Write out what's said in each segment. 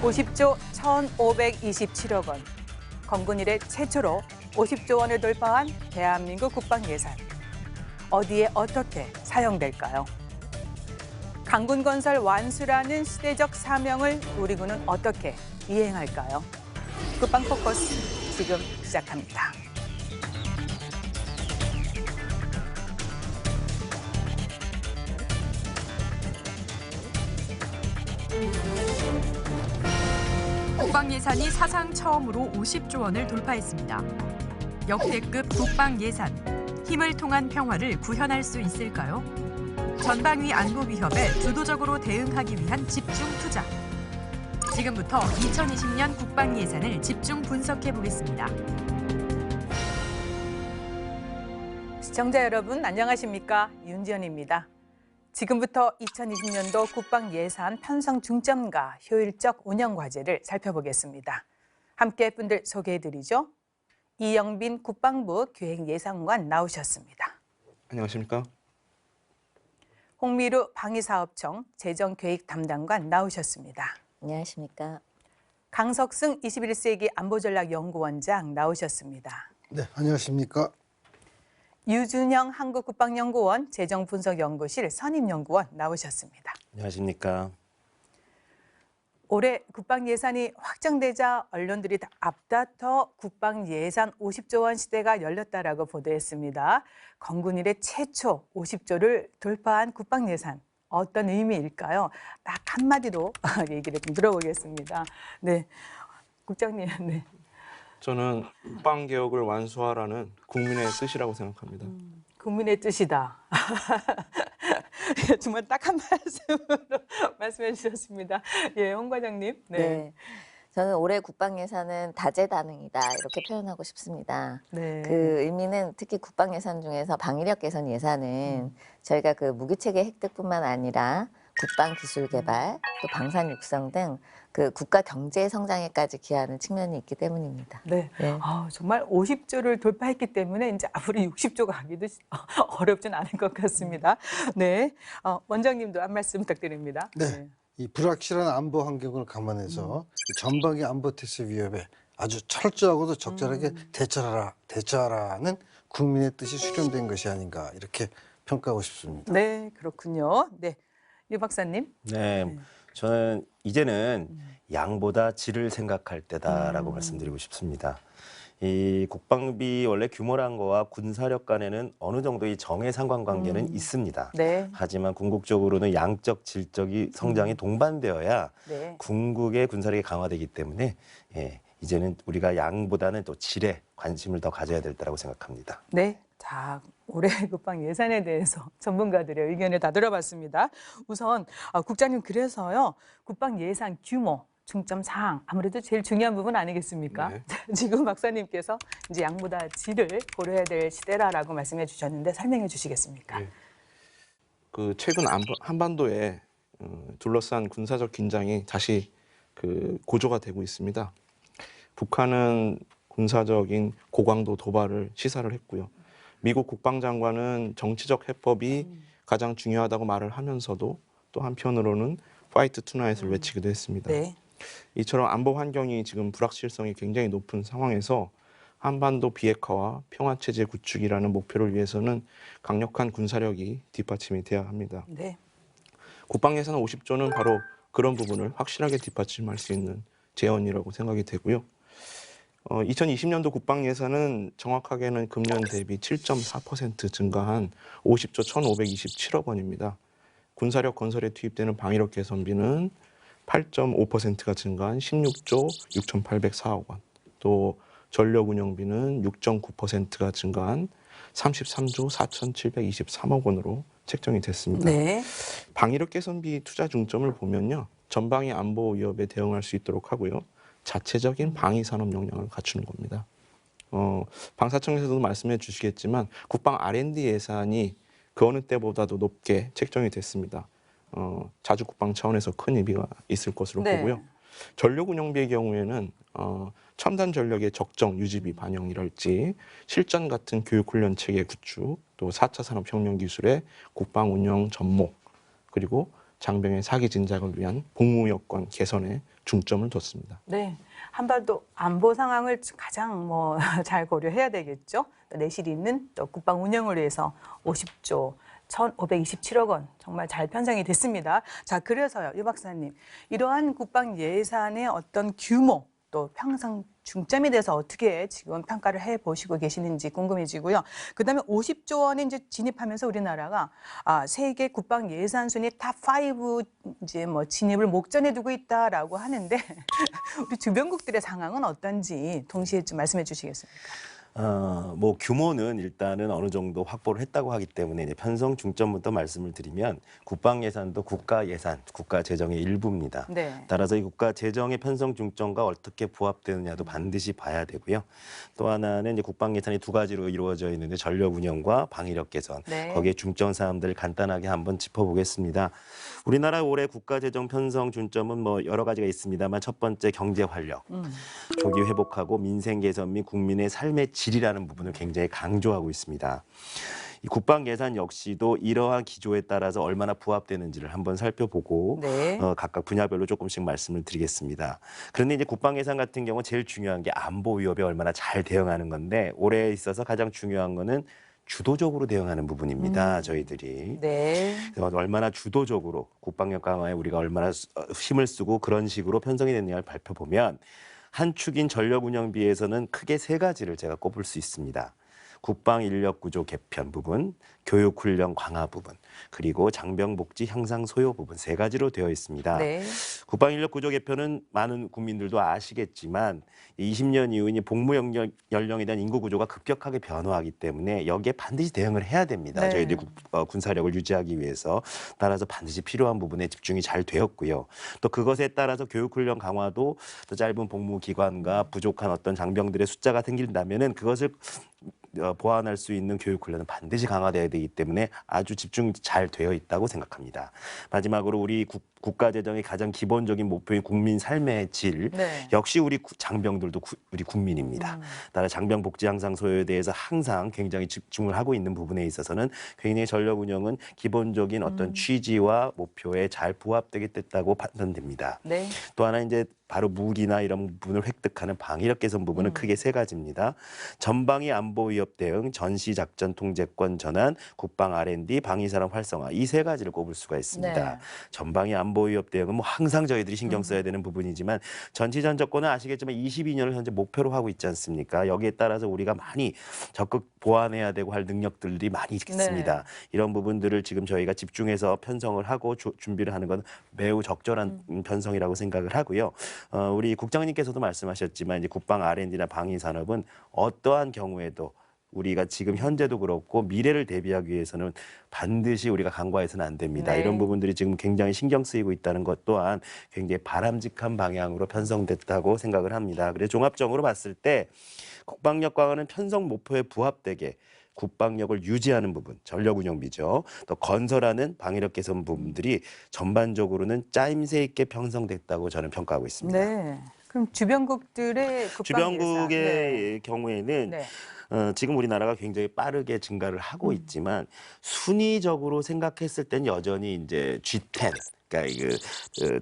50조 1,527억 원. 건군 이래 최초로 50조 원을 돌파한 대한민국 국방 예산. 어디에 어떻게 사용될까요? 강군 건설 완수라는 시대적 사명을 우리 군은 어떻게 이행할까요? 국방 포커스 지금 시작합니다. 국방 예산이 사상 처음으로 50조 원을 돌파했습니다. 역대급 국방 예산, 힘을 통한 평화를 구현할 수 있을까요? 전방위 안보 위협에 주도적으로 대응하기 위한 집중 투자. 지금부터 2020년 국방 예산을 집중 분석해 보겠습니다. 시청자 여러분 안녕하십니까? 윤지연입니다. 지금부터 2020년도 국방 예산 편성 중점과 효율적 운영 과제를 살펴보겠습니다. 함께 분들 소개해드리죠. 이영빈 국방부 기획예산관 나오셨습니다. 안녕하십니까? 홍미루 방위사업청 재정계획 담당관 나오셨습니다. 안녕하십니까? 강석승 21세기 안보전략연구원장 나오셨습니다. 네, 안녕하십니까? 유준형 한국국방연구원 재정분석연구실 선임연구원 나오셨습니다. 안녕하십니까? 올해 국방 예산이 확정되자 언론들이 앞다퉈 국방 예산 50조 원 시대가 열렸다라고 보도했습니다. 건군 이래 최초 50조를 돌파한 국방 예산 어떤 의미일까요? 딱 한마디로 얘기를 좀 들어보겠습니다. 네, 국장님. 네. 저는 국방 개혁을 완수하라는 국민의 뜻이라고 생각합니다. 국민의 뜻이다. 정말 딱 한 말씀으로 말씀해 주셨습니다. 예, 홍 과장님. 네. 저는 올해 국방 예산은 다재다능이다 이렇게 표현하고 싶습니다. 네. 그 의미는 특히 국방 예산 중에서 방위력 개선 예산은 저희가 그 무기체계 획득뿐만 아니라 국방 기술 개발, 또 방산 육성 등 그 국가 경제 성장에까지 기여하는 측면이 있기 때문입니다. 네. 네. 정말 50조를 돌파했기 때문에 이제 앞으로 60조 가기도 어렵진 않을 것 같습니다. 네. 원장님도 한 말씀 부탁드립니다. 네. 이 불확실한 안보 환경을 감안해서 이 전방위 안보 태세 위협에 아주 철저하고도 적절하게 대처하라는 국민의 뜻이 수렴된 것이 아닌가 이렇게 평가하고 싶습니다. 네, 그렇군요. 네. 유 박사님. 네, 저는 이제는 양보다 질을 생각할 때다라고 말씀드리고 싶습니다. 이 국방비 원래 규모란 거와 군사력 간에는 어느 정도의 정의 상관관계는 있습니다. 네. 하지만 궁극적으로는 양적, 질적이 성장이 동반되어야 네. 궁극의 군사력이 강화되기 때문에 이제는 우리가 양보다는 또 질에 관심을 더 가져야 될 때라고 생각합니다. 네. 자, 올해 국방 예산에 대해서 전문가들의 의견을 다 들어봤습니다. 우선 국장님 그래서요. 국방 예산 규모, 중점 사항 아무래도 제일 중요한 부분 아니겠습니까? 네. 지금 박사님께서 이제 양보다 질을 고려해야 될 시대라라고 말씀해 주셨는데 설명해 주시겠습니까? 네. 그 최근 한반도에 둘러싼 군사적 긴장이 다시 고조가 되고 있습니다. 북한은 군사적인 고강도 도발을 시사를 했고요. 미국 국방장관은 정치적 해법이 가장 중요하다고 말을 하면서도 또 한편으로는 파이트 투나잇을 외치기도 했습니다. 네. 이처럼 안보 환경이 지금 불확실성이 굉장히 높은 상황에서 한반도 비핵화와 평화체제 구축이라는 목표를 위해서는 강력한 군사력이 뒷받침이 돼야 합니다. 네. 국방 예산 50조는 바로 그런 부분을 확실하게 뒷받침할 수 있는 재원이라고 생각이 되고요. 2020년도 국방 예산은 정확하게는 금년 대비 7.4% 증가한 50조 1,527억 원입니다. 군사력 건설에 투입되는 방위력 개선비는 8.5%가 증가한 16조 6,804억 원, 또 전력 운영비는 6.9%가 증가한 33조 4,723억 원으로 책정이 됐습니다. 네. 방위력 개선비 투자 중점을 보면요. 전방위 안보 위협에 대응할 수 있도록 하고요. 자체적인 방위 산업 역량을 갖추는 겁니다. 방사청에서도 말씀해 주시겠지만 국방 R&D 예산이 그 어느 때보다도 높게 책정이 됐습니다. 자주 국방 차원에서 큰 의미가 있을 것으로 네. 보고요. 전력 운영비의 경우에는 첨단 전력의 적정 유지비 반영이랄지 실전 같은 교육 훈련 체계 구축, 또 4차 산업혁명 기술의 국방 운영 접목, 그리고 장병의 사기 진작을 위한 복무 여건 개선에 중점을 뒀습니다. 네, 한반도 안보 상황을 가장 잘 고려해야 되겠죠. 내실이 있는 또 국방 운영을 위해서 50조 1,527억 원 정말 잘 편성이 됐습니다. 자, 그래서요, 유 박사님, 이러한 국방 예산의 어떤 규모 또 편성 중점에 대해서 어떻게 지금 평가를 해보시고 계시는지 궁금해지고요. 그다음에 50조 원에 이제 진입하면서 우리나라가 세계 국방 예산 순위 탑5 이제 진입을 목전에 두고 있다라고 하는데 우리 주변국들의 상황은 어떤지 동시에 좀 말씀해 주시겠습니까? 뭐 규모는 일단은 어느 정도 확보를 했다고 하기 때문에 이제 편성 중점부터 말씀을 드리면 국방 예산도 국가 예산, 국가 재정의 일부입니다. 네. 따라서 이 국가 재정의 편성 중점과 어떻게 부합되느냐도 반드시 봐야 되고요. 또 하나는 이제 국방 예산이 두 가지로 이루어져 있는데 전력 운영과 방위력 개선. 네. 거기에 중점 사항들을 간단하게 한번 짚어보겠습니다. 우리나라 올해 국가 재정 편성 중점은 뭐 여러 가지가 있습니다만 첫 번째 경제 활력, 조기 회복하고 민생 개선 및 국민의 삶의 질이라는 부분을 굉장히 강조하고 있습니다. 이 국방 예산 역시도 이러한 기조에 따라서 얼마나 부합되는지를 한번 살펴보고 네. 각각 분야별로 조금씩 말씀을 드리겠습니다. 그런데 이제 국방 예산 같은 경우 제일 중요한 게 안보 위협에 얼마나 잘 대응하는 건데 올해에 있어서 가장 중요한 거는 주도적으로 대응하는 부분입니다. 저희들이. 네. 그래서 얼마나 주도적으로 국방력 강화에 우리가 얼마나 힘을 쓰고 그런 식으로 편성이 됐느냐를 살펴보면 한 축인 전력 운영비에서는 크게 세 가지를 제가 꼽을 수 있습니다. 국방 인력 구조 개편 부분, 교육 훈련 강화 부분, 그리고 장병 복지 향상 소요 부분 세 가지로 되어 있습니다. 네. 국방 인력 구조 개편은 많은 국민들도 아시겠지만 20년 이후 복무 연령에 대한 인구 구조가 급격하게 변화하기 때문에 여기에 반드시 대응을 해야 됩니다. 네. 저희들이 군사력을 유지하기 위해서 따라서 반드시 필요한 부분에 집중이 잘 되었고요. 또 그것에 따라서 교육 훈련 강화도 또 짧은 복무 기간과 부족한 어떤 장병들의 숫자가 생긴다면은 그것을 보완할 수 있는 교육 훈련은 반드시 강화돼야 되기 때문에 아주 집중 잘 되어 있다고 생각합니다. 마지막으로 우리 국가 재정의 가장 기본적인 목표인 국민 삶의 질 네. 역시 우리 장병들도 우리 국민입니다. 따라 장병 복지 향상 소요에 대해서 항상 굉장히 집중을 하고 있는 부분에 있어서는 굉장히 전력 운영은 기본적인 어떤 취지와 목표에 잘 부합되게 됐다고 판단됩니다. 네. 또 하나 이제 바로 무기나 이런 부분을 획득하는 방위력 개선 부분은 크게 세 가지입니다. 전방위 안보 위협 대응, 전시 작전 통제권 전환, 국방 R&D, 방위 산업 활성화 이 세 가지를 꼽을 수가 있습니다. 네. 전방위 안보 위협 대응은 뭐 항상 저희들이 신경 써야 되는 부분이지만 전시 전적권은 아시겠지만 22년을 현재 목표로 하고 있지 않습니까? 여기에 따라서 우리가 많이 적극 보완해야 되고 할 능력들이 많이 있습니다. 네. 이런 부분들을 지금 저희가 집중해서 편성을 하고 준비를 하는 건 매우 적절한 편성이라고 생각을 하고요. 우리 국장님께서도 말씀하셨지만 이제 국방 R&D나 방위 산업은 어떠한 경우에도 우리가 지금 현재도 그렇고 미래를 대비하기 위해서는 반드시 우리가 간과해서는 안 됩니다. 네. 이런 부분들이 지금 굉장히 신경 쓰이고 있다는 것 또한 굉장히 바람직한 방향으로 편성됐다고 생각을 합니다. 그래서 종합적으로 봤을 때 국방력 강화는 편성 목표에 부합되게 국방력을 유지하는 부분, 전력 운영비죠. 또 건설하는 방위력 개선 부분들이 전반적으로는 짜임새 있게 편성됐다고 저는 평가하고 있습니다. 네. 그럼 주변국들의 국방 주변국의 예산. 경우에는 네. 지금 우리나라가 굉장히 빠르게 증가를 하고 있지만 순위적으로 생각했을 땐 여전히 이제 G10 그러니까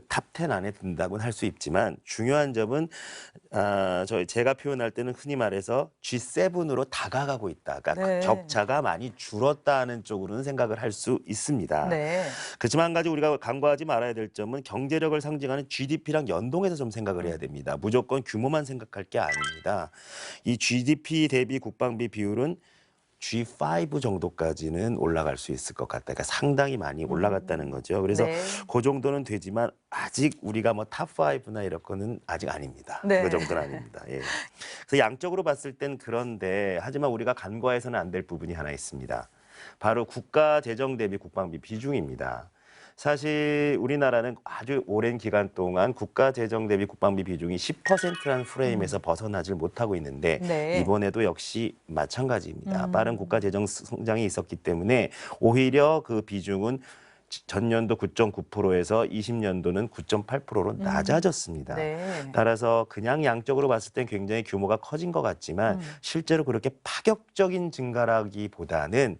탑10 안에 든다고는 할 수 있지만 중요한 점은 제가 표현할 때는 흔히 말해서 G7으로 다가가고 있다. 그러니까 네. 격차가 많이 줄었다는 쪽으로는 생각을 할 수 있습니다. 네. 그렇지만 한 가지 우리가 간과하지 말아야 될 점은 경제력을 상징하는 GDP랑 연동해서 좀 생각을 해야 됩니다. 무조건 규모만 생각할 게 아닙니다. 이 GDP 대비 국방비 비율은 G5 정도까지는 올라갈 수 있을 것 같다. 그러니까 상당히 많이 올라갔다는 거죠. 그래서 네. 그 정도는 되지만 아직 우리가 뭐 탑5나 이런 거는 아직 아닙니다. 네. 그 정도는 아닙니다. 예. 그래서 양적으로 봤을 땐 그런데 하지만 우리가 간과해서는 안 될 부분이 하나 있습니다. 바로 국가 재정 대비 국방비 비중입니다. 사실 우리나라는 아주 오랜 기간 동안 국가 재정 대비 국방비 비중이 10%라는 프레임에서 벗어나질 못하고 있는데 네. 이번에도 역시 마찬가지입니다. 빠른 국가 재정 성장이 있었기 때문에 오히려 그 비중은 전년도 9.9%에서 20년도는 9.8%로 낮아졌습니다. 네. 따라서 그냥 양적으로 봤을 땐 굉장히 규모가 커진 것 같지만 실제로 그렇게 파격적인 증가라기보다는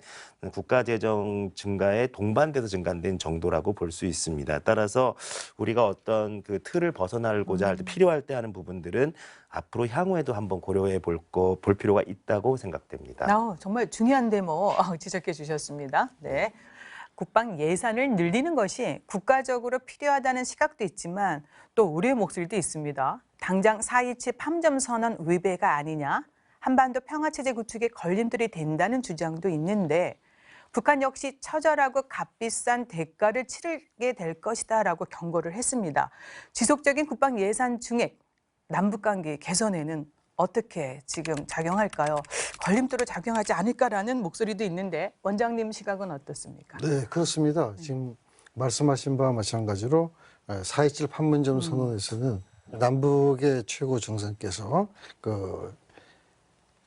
국가 재정 증가에 동반돼서 증가된 정도라고 볼 수 있습니다. 따라서 우리가 어떤 그 틀을 벗어나고자 할 때 필요할 때 하는 부분들은 앞으로 향후에도 한번 고려해 볼 필요가 있다고 생각됩니다. 정말 중요한 데모 지적해 주셨습니다. 네. 국방 예산을 늘리는 것이 국가적으로 필요하다는 시각도 있지만 또 우려의 목소리도 있습니다. 당장 4.27 판문점 선언 위배가 아니냐, 한반도 평화체제 구축에 걸림돌이 된다는 주장도 있는데 북한 역시 처절하고 값비싼 대가를 치르게 될 것이다라고 경고를 했습니다. 지속적인 국방 예산 증액, 남북관계 개선에는 어떻게 지금 작용할까요? 걸림돌로 작용하지 않을까라는 목소리도 있는데 원장님 시각은 어떻습니까? 네, 그렇습니다. 지금 말씀하신 바와 마찬가지로 4.27 판문점 선언에서는 남북의 최고 정상께서 그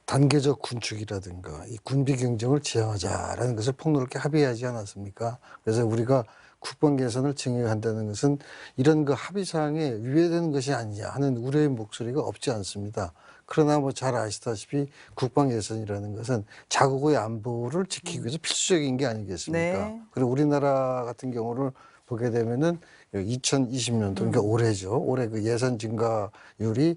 단계적 군축이라든가 이 군비 경쟁을 지향하자라는 것을 폭넓게 합의하지 않았습니까? 그래서 우리가 국방 예산을 증액한다는 것은 이런 그 합의 사항에 위배되는 것이 아니냐 하는 우려의 목소리가 없지 않습니다. 그러나 뭐 잘 아시다시피 국방 예산이라는 것은 자국의 안보를 지키기 위해서 필수적인 게 아니겠습니까? 네. 그리고 우리나라 같은 경우를 보게 되면은 2020년도 그러니까 올해죠. 올해 그 예산 증가율이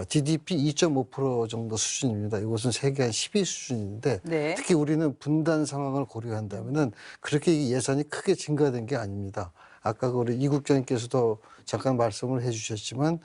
GDP 2.5% 정도 수준입니다. 이것은 세계 한 10위 수준인데 네. 특히 우리는 분단 상황을 고려한다면은 그렇게 이 예산이 크게 증가된 게 아닙니다. 아까 우리 이 국장님께서도 잠깐 말씀을 해주셨지만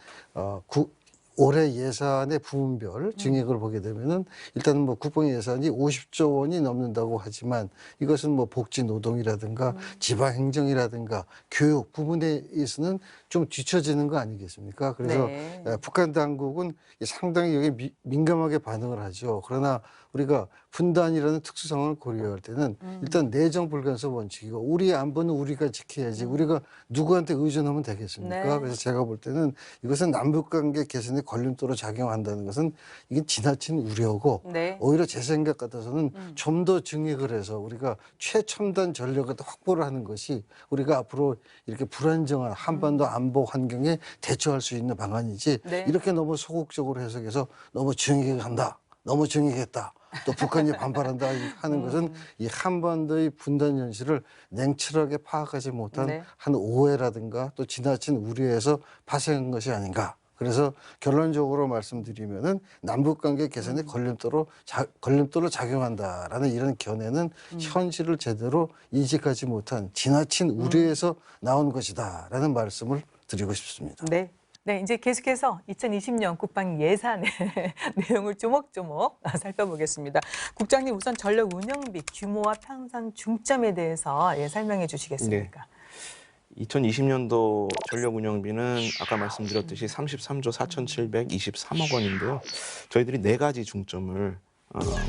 올해 예산의 부문별 증액을 보게 되면은 일단 뭐 국방 예산이 50조 원이 넘는다고 하지만 이것은 뭐 복지 노동이라든가 지방 행정이라든가 교육 부분에 있어서는 좀 뒤처지는 거 아니겠습니까? 그래서 네. 북한 당국은 상당히 여기 민감하게 반응을 하죠. 그러나 우리가 분단이라는 특수 상황을 고려할 때는 일단 내정 불간섭 원칙이고 우리 안보는 우리가 지켜야지 우리가 누구한테 의존하면 되겠습니까? 네. 그래서 제가 볼 때는 이것은 남북관계 개선에 걸림돌로 작용한다는 것은 이게 지나친 우려고 네. 오히려 제 생각 같아서는 좀 더 증액을 해서 우리가 최첨단 전력을 확보를 하는 것이 우리가 앞으로 이렇게 불안정한 한반도 안보 환경에 대처할 수 있는 방안이지 네. 이렇게 너무 소극적으로 해석해서 너무 증액한다. 너무 증액했다. 또 북한이 반발한다 하는 것은 이 한반도의 분단 현실을 냉철하게 파악하지 못한 네. 한 오해라든가 또 지나친 우려에서 파생한 것이 아닌가. 그래서 결론적으로 말씀드리면은 남북관계 개선에 걸림돌로 작용한다라는 이런 견해는 현실을 제대로 인식하지 못한 지나친 우려에서 나온 것이다라는 말씀을 드리고 싶습니다. 네. 네, 이제 계속해서 2020년 국방 예산의 내용을 조목조목 살펴보겠습니다. 국장님 우선 전력 운영비 규모와 편성 중점에 대해서 설명해 주시겠습니까? 2020년도 전력 운영비는 아까 말씀드렸듯이 33조 4,723억 원인데요. 저희들이 네 가지 중점을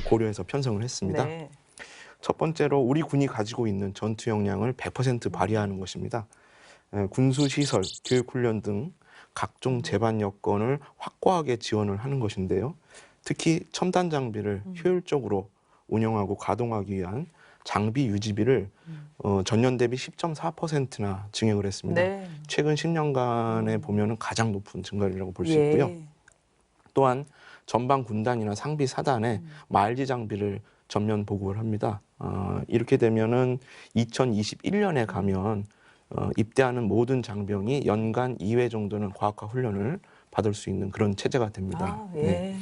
고려해서 편성을 했습니다. 네. 첫 번째로 우리 군이 가지고 있는 전투 역량을 100% 발휘하는 것입니다. 군수시설, 교육훈련 등 각종 제반 여건을 확고하게 지원을 하는 것인데요. 특히 첨단 장비를 효율적으로 운영하고 가동하기 위한 장비 유지비를 전년 대비 10.4%나 증액을 했습니다. 네. 최근 10년간에 보면은 가장 높은 증가율이라고 볼 수 있고요. 또한 전방 군단이나 상비 사단에 말지 장비를 전면 보급을 합니다. 이렇게 되면은 2021년에 가면 입대하는 모든 장병이 연간 2회 정도는 과학화 훈련을 받을 수 있는 그런 체제가 됩니다. 예. 네.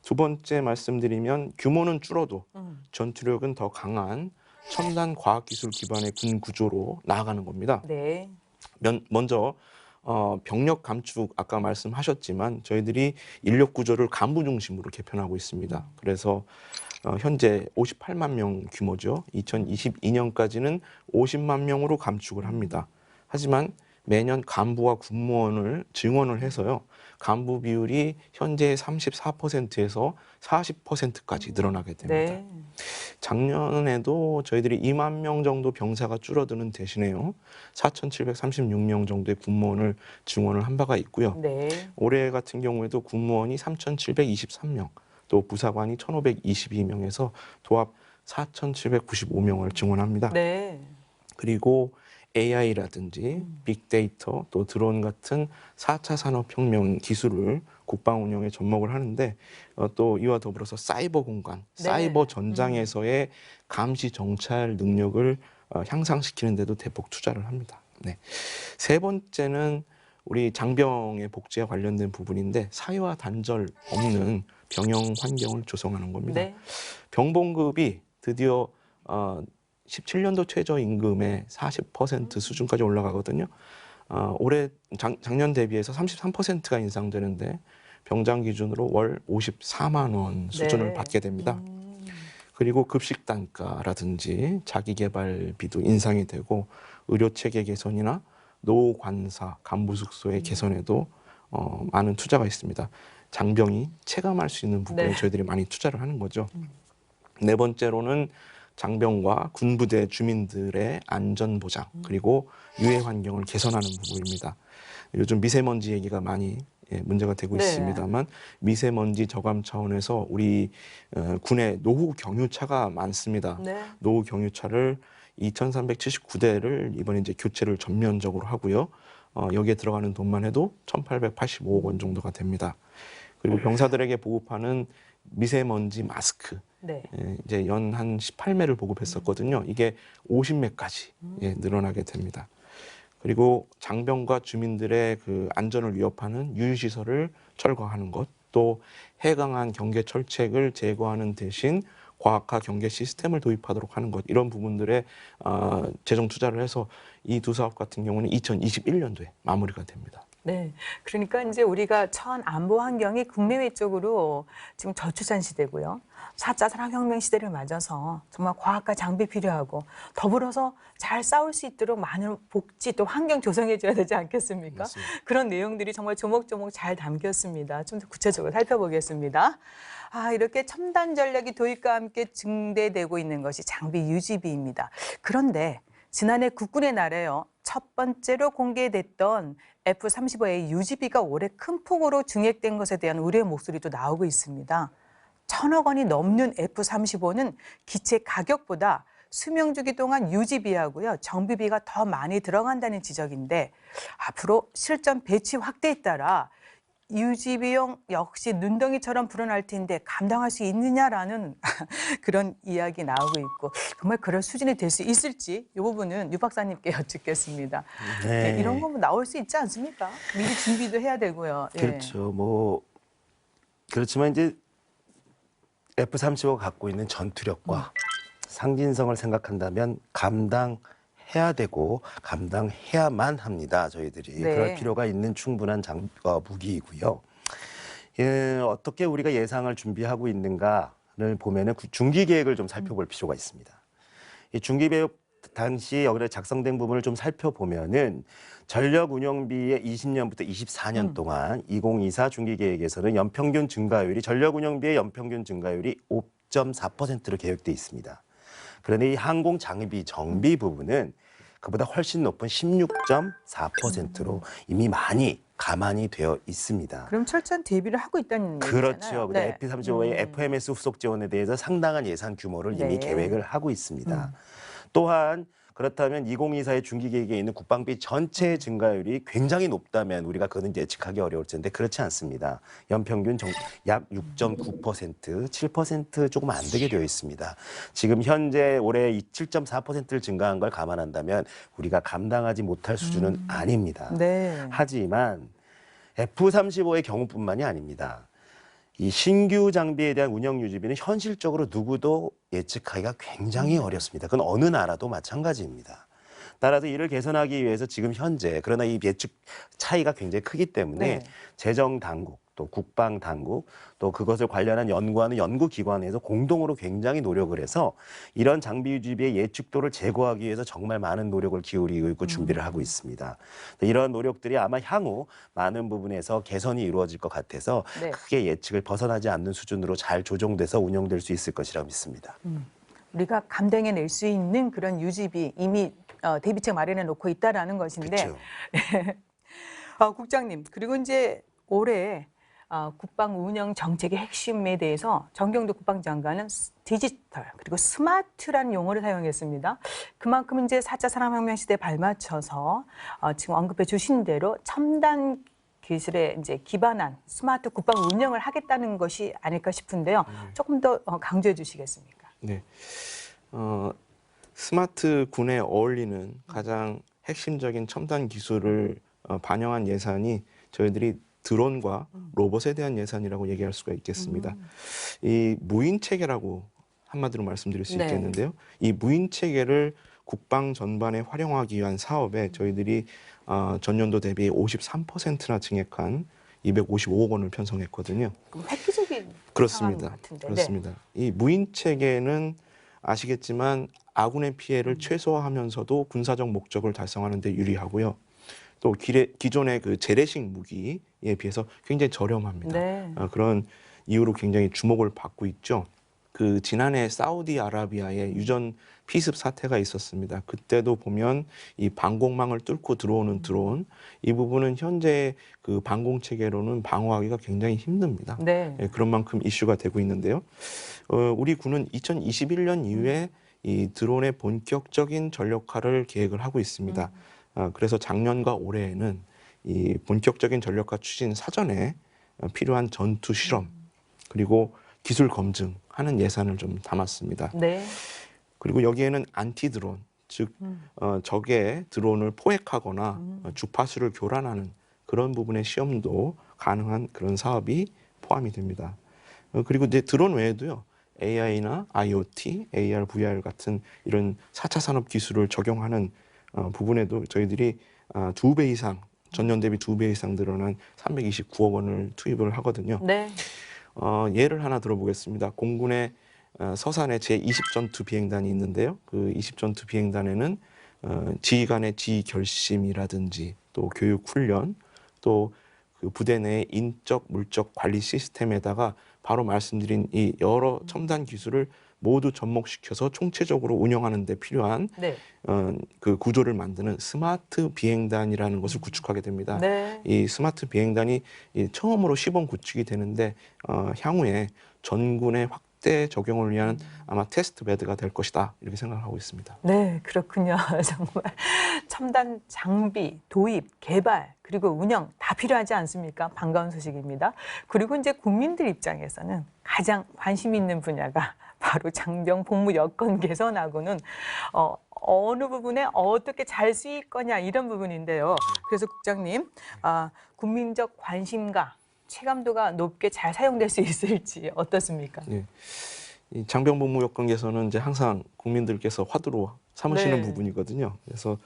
두 번째 말씀드리면 규모는 줄어도 전투력은 더 강한 첨단 과학기술 기반의 군 구조로 나아가는 겁니다. 네. 먼저 병력 감축 아까 말씀하셨지만 저희들이 인력 구조를 간부 중심으로 개편하고 있습니다. 그래서 현재 58만 명 규모죠. 2022년까지는 50만 명으로 감축을 합니다. 하지만 매년 간부와 군무원을 증원을 해서요. 간부 비율이 현재 34%에서 40%까지 늘어나게 됩니다. 네. 작년에도 저희들이 2만 명 정도 병사가 줄어드는 대신에요. 4,736명 정도의 군무원을 증원을 한 바가 있고요. 네. 올해 같은 경우에도 군무원이 3,723명, 또 부사관이 1,522명에서 도합 4,795명을 증원합니다. 네. 그리고 AI라든지 빅데이터 또 드론 같은 4차 산업혁명 기술을 국방 운영에 접목을 하는데 또 이와 더불어서 사이버 공간, 네. 사이버 전장에서의 감시 정찰 능력을 향상시키는 데도 대폭 투자를 합니다. 네. 세 번째는 우리 장병의 복지와 관련된 부분인데 사회와 단절 없는 병영 환경을 조성하는 겁니다. 네. 병봉급이 드디어 17년도 최저임금의 40% 수준까지 올라가거든요. 올해 작년 대비해서 33%가 인상되는데 병장 기준으로 월 54만 원 수준을 네. 받게 됩니다. 그리고 급식 단가라든지 자기개발비도 인상이 되고 의료체계 개선이나 노관사 간부 숙소의 개선에도 많은 투자가 있습니다. 장병이 체감할 수 있는 부분에 네. 저희들이 많이 투자를 하는 거죠. 네 번째로는 장병과 군부대 주민들의 안전 보장 그리고 유해 환경을 개선하는 부분입니다. 요즘 미세먼지 얘기가 많이 문제가 되고 네. 있습니다만 미세먼지 저감 차원에서 우리 군의 노후 경유차가 많습니다. 네. 노후 경유차를 2,379대를 이번에 이제 교체를 전면적으로 하고요. 여기에 들어가는 돈만 해도 1,885억 원 정도가 됩니다. 그리고 병사들에게 보급하는 미세먼지 마스크 네. 이제 연 한 18매를 보급했었거든요. 이게 50매까지 늘어나게 됩니다. 그리고 장병과 주민들의 그 안전을 위협하는 유유시설을 철거하는 것, 또 해강한 경계 철책을 제거하는 대신 과학화 경계 시스템을 도입하도록 하는 것, 이런 부분들에 재정 투자를 해서 이 두 사업 같은 경우는 2021년도에 마무리가 됩니다. 네. 그러니까 이제 우리가 처한 안보 환경이 국내외 쪽으로 지금 저출산 시대고요. 4차 산업혁명 시대를 맞아서 정말 과학과 장비 필요하고 더불어서 잘 싸울 수 있도록 많은 복지 또 환경 조성해 줘야 되지 않겠습니까? 맞습니다. 그런 내용들이 정말 조목조목 잘 담겼습니다. 좀 더 구체적으로 살펴보겠습니다. 이렇게 첨단 전략이 도입과 함께 증대되고 있는 것이 장비 유지비입니다. 그런데 지난해 국군의 날에요. 첫 번째로 공개됐던 F-35의 유지비가 올해 큰 폭으로 증액된 것에 대한 우려의 목소리도 나오고 있습니다. 1,000억 원이 넘는 F-35는 기체 가격보다 수명주기 동안 유지비하고요, 정비비가 더 많이 들어간다는 지적인데 앞으로 실전 배치 확대에 따라 유지비용 역시 눈덩이처럼 불어날 텐데 감당할 수 있느냐라는 그런 이야기 나오고 있고 정말 그럴 수준이 될 수 있을지 이 부분은 유 박사님께 여쭙겠습니다. 네, 이런 거 나올 수 있지 않습니까? 미리 준비도 해야 되고요. 예. 그렇죠. 뭐 그렇지만 이제 F-35가 갖고 있는 전투력과 상진성을 생각한다면 감당해야 되고 감당해야만 합니다. 저희들이 네. 그럴 필요가 있는 충분한 무기이고요. 어떻게 우리가 예상을 준비하고 있는가를 보면은 중기 계획을 좀 살펴볼 필요가 있습니다. 이 중기 계획 당시 여기에 작성된 부분을 좀 살펴보면은 전력 운영비의 20년부터 24년 동안 2024 중기 계획에서는 연평균 증가율이 전력 운영비의 연평균 증가율이 5.4%로 계획돼 있습니다. 그런데 이 항공 장비 정비 부분은 그보다 훨씬 높은 16.4%로 이미 많이 감안이 되어 있습니다. 그럼 철저한 대비를 하고 있다는 얘기잖아요. 그렇죠. 네. F-35의 FMS 후속 지원에 대해서 상당한 예산 규모를 이미 네. 계획을 하고 있습니다. 또한 그렇다면 2024의 중기 계획에 있는 국방비 전체 증가율이 굉장히 높다면 우리가 그는 예측하기 어려울 텐데 그렇지 않습니다. 연평균 약 6.9%, 7% 조금 안 되게 되어 있습니다. 지금 현재 올해 7.4%를 증가한 걸 감안한다면 우리가 감당하지 못할 수준은 아닙니다. 네. 하지만 F-35의 경우뿐만이 아닙니다. 이 신규 장비에 대한 운영 유지비는 현실적으로 누구도 예측하기가 굉장히 어렵습니다. 그건 어느 나라도 마찬가지입니다. 따라서 이를 개선하기 위해서 지금 현재 그러나 이 예측 차이가 굉장히 크기 때문에 네. 재정 당국 또 국방 당국 또 그것을 관련한 연구하는 연구기관에서 공동으로 굉장히 노력을 해서 이런 장비 유지비의 예측도를 제고하기 위해서 정말 많은 노력을 기울이고 있고 준비를 하고 있습니다. 이런 노력들이 아마 향후 많은 부분에서 개선이 이루어질 것 같아서 네. 크게 예측을 벗어나지 않는 수준으로 잘 조정돼서 운영될 수 있을 것이라고 믿습니다. 우리가 감당해낼 수 있는 그런 유지비 이미 대비책 마련해 놓고 있다라는 것인데 그렇죠. 국장님, 그리고 이제 올해 국방 운영 정책의 핵심에 대해서 정경도 국방장관은 디지털 그리고 스마트라는 용어를 사용했습니다. 그만큼 이제 4차 산업혁명 시대에 발맞춰서 지금 언급해 주신 대로 첨단 기술에 이제 기반한 스마트 국방 운영을 하겠다는 것이 아닐까 싶은데요. 조금 더 강조해 주시겠습니까? 네. 스마트 군에 어울리는 가장 핵심적인 첨단 기술을 반영한 예산이 저희들이 드론과 로봇에 대한 예산이라고 얘기할 수가 있겠습니다. 이 무인 체계라고 한마디로 말씀드릴 수 네. 있겠는데요. 이 무인 체계를 국방 전반에 활용하기 위한 사업에 저희들이 전년도 대비 53%나 증액한 255억 원을 편성했거든요. 그럼 획기적인 그렇습니다. 상황 같은데. 그렇습니다. 이 무인 체계는 아시겠지만 아군의 피해를 최소화하면서도 군사적 목적을 달성하는 데 유리하고요. 또 기존의 그 재래식 무기에 비해서 굉장히 저렴합니다. 네. 그런 이유로 굉장히 주목을 받고 있죠. 그 지난해 사우디아라비아에 유전 피습 사태가 있었습니다. 그때도 보면 이 방공망을 뚫고 들어오는 드론 이 부분은 현재 그 방공 체계로는 방어하기가 굉장히 힘듭니다. 네. 예, 그런 만큼 이슈가 되고 있는데요. 우리 군은 2021년 이후에 이 드론의 본격적인 전력화를 계획을 하고 있습니다. 그래서 작년과 올해에는 이 본격적인 전력화 추진 사전에 필요한 전투 실험 그리고 기술 검증하는 예산을 좀 담았습니다. 네. 그리고 여기에는 안티 드론, 즉 적의 드론을 포획하거나 주파수를 교란하는 그런 부분의 시험도 가능한 그런 사업이 포함이 됩니다. 그리고 이제 드론 외에도요. AI나 IoT, AR, VR 같은 이런 4차 산업 기술을 적용하는 부분에도 저희들이 2배 이상, 전년 대비 2배 이상 늘어난 329억 원을 투입을 하거든요. 네. 예를 하나 들어보겠습니다. 공군의 서산에 제20전투 비행단이 있는데요. 그 20전투 비행단에는 지휘관의 지휘 결심이라든지 또 교육 훈련, 또 그 부대 내의 인적 물적 관리 시스템에다가 바로 말씀드린 이 여러 첨단 기술을 모두 접목시켜서 총체적으로 운영하는 데 필요한 네. 그 구조를 만드는 스마트 비행단이라는 것을 구축하게 됩니다. 네. 이 스마트 비행단이 처음으로 시범 구축이 되는데 향후에 전군의 확대 적용을 위한 아마 테스트 베드가 될 것이다 이렇게 생각하고 있습니다. 네, 그렇군요. 정말 첨단 장비, 도입, 개발, 그리고 운영 다 필요하지 않습니까? 반가운 소식입니다. 그리고 이제 국민들 입장에서는 가장 관심 있는 분야가 바로 장병 복무 여건 개선하고는 어느 부분에 어떻게 잘 쓰일 거냐 이런 부분인데요. 그래서 국장님, 국민적 관심과 체감도가 높게 잘 사용될 수 있을지 어떻습니까? 네. 이 장병 복무 여건 개선은 이제 항상 국민들께서 화두로 삼으시는 네. 부분이거든요. 그래서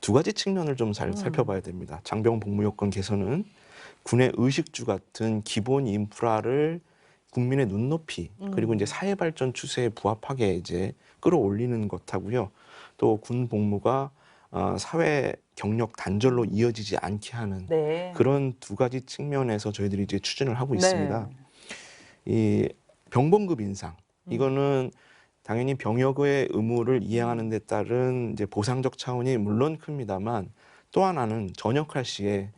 두 가지 측면을 좀 잘 살펴봐야 됩니다. 장병 복무 여건 개선은 군의 의식주 같은 기본 인프라를 국민의 눈높이 그리고 이제 사회 발전 추세에 부합하게 이제 끌어올리는 것하고요. 또 군 복무가 사회 경력 단절로 이어지지 않게 하는 네. 그런 두 가지 측면에서 저희들이 이제 추진을 하고 네. 있습니다. 이 병봉급 인상 이거는 당연히 병역의 의무를 이행하는 데 따른 이제 보상적 차원이 물론 큽니다만 또 하나는 전역할 시에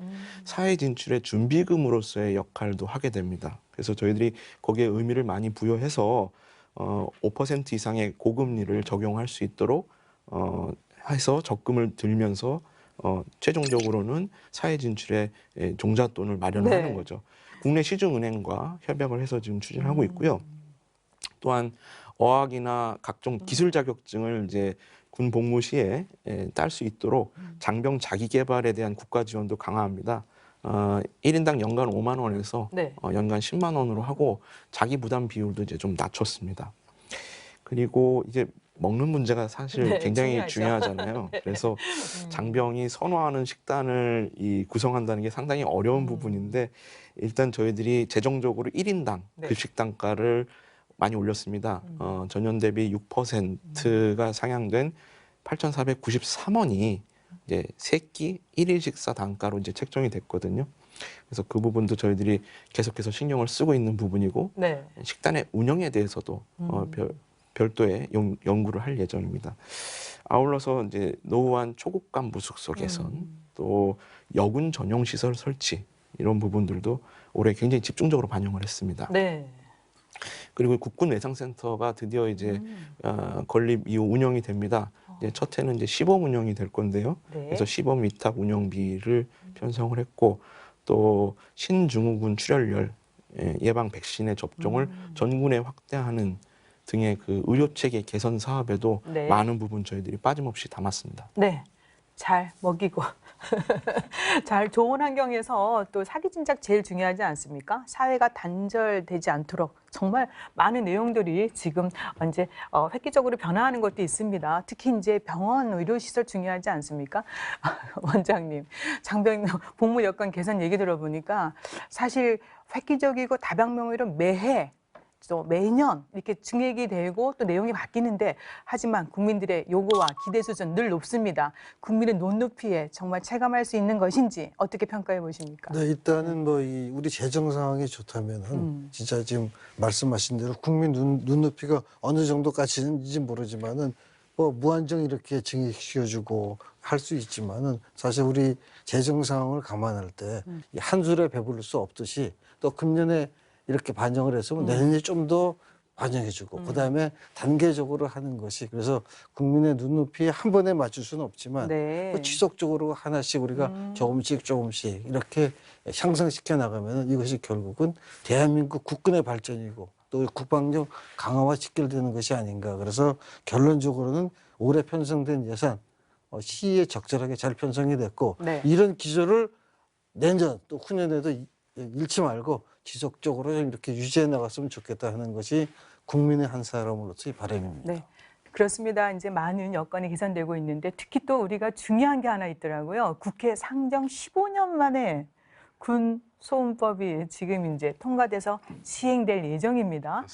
사회 진출의 준비금으로서의 역할도 하게 됩니다. 그래서 저희들이 거기에 의미를 많이 부여해서 5% 이상의 고금리를 적용할 수 있도록 해서 적금을 들면서 최종적으로는 사회 진출에 종잣돈을 마련하는 네. 거죠. 국내 시중은행과 협약을 해서 지금 추진하고 있고요. 또한 어학이나 각종 기술 자격증을 이제 군 복무 시에 딸 수 있도록 장병 자기 개발에 대한 국가 지원도 강화합니다. 1인당 연간 5만 원에서 네. 연간 10만 원으로 하고 자기 부담 비율도 이제 좀 낮췄습니다. 그리고 이제 먹는 문제가 사실 네, 굉장히 중요하죠. 중요하잖아요. 그래서 장병이 선호하는 식단을 구성한다는 게 상당히 어려운 부분인데 일단 저희들이 재정적으로 1인당 네. 급식 단가를 많이 올렸습니다. 전년 대비 6%가 상향된 8,493원이 이제 세끼 1일 식사 단가로 이제 책정이 됐거든요. 그래서 그 부분도 저희들이 계속해서 신경을 쓰고 있는 부분이고 네. 식단의 운영에 대해서도 별도의 연구를 할 예정입니다. 아울러서 이제 노후한 초급 간부 숙소 개선, 또 여군 전용 시설 설치 이런 부분들도 올해 굉장히 집중적으로 반영을 했습니다. 네. 그리고 국군 외상센터가 드디어 이제 건립 이후 운영이 됩니다. 이제 첫 해는 이제 시범 운영이 될 건데요. 네. 그래서 시범 위탁 운영비를 편성을 했고 또 신증후군 출혈열 예방 백신의 접종을 전군에 확대하는 등의 그 의료 체계 개선 사업에도 네. 많은 부분 저희들이 빠짐없이 담았습니다. 네. 잘 먹이고 잘 좋은 환경에서 또 사기 진작 제일 중요하지 않습니까? 사회가 단절되지 않도록 정말 많은 내용들이 지금 이제 획기적으로 변화하는 것도 있습니다. 특히 이제 병원 의료시설 중요하지 않습니까? 원장님, 장병 복무 여건 개선 얘기 들어보니까 사실 획기적이고 다방면으로 매해 또 매년 이렇게 증액이 되고 또 내용이 바뀌는데 하지만 국민들의 요구와 기대 수준 늘 높습니다. 국민의 눈높이에 정말 체감할 수 있는 것인지 어떻게 평가해 보십니까? 네, 일단은 뭐 이 우리 재정 상황이 좋다면은 진짜 지금 말씀하신 대로 국민 눈높이가 어느 정도까지는지 모르지만은 뭐 무한정 이렇게 증액시켜주고 할 수 있지만은 사실 우리 재정 상황을 감안할 때 한 술에 배부를 수 없듯이 또 금년에 이렇게 반영을 해서 내년에 좀 더 반영해주고 그다음에 단계적으로 하는 것이 그래서 국민의 눈높이에 한 번에 맞출 수는 없지만 네. 뭐 지속적으로 하나씩 우리가 조금씩 이렇게 향상시켜 나가면 이것이 결국은 대한민국 국군의 발전이고 또 국방력 강화와 직결되는 것이 아닌가. 그래서 결론적으로는 올해 편성된 예산 시기에 적절하게 잘 편성이 됐고 네. 이런 기조를 내년 또 후년에도 잃지 말고 지속적으로 이렇게 유지해 나갔으면 좋겠다 하는 것이 국민의 한 사람으로서의 바람입니다. 네. 그렇습니다. 이제 많은 여건이 개선되고 있는데 특히 또 우리가 중요한 게 하나 있더라고요. 국회 상정 15년 만에 군 소음법이 지금 이제 통과돼서 시행될 예정입니다.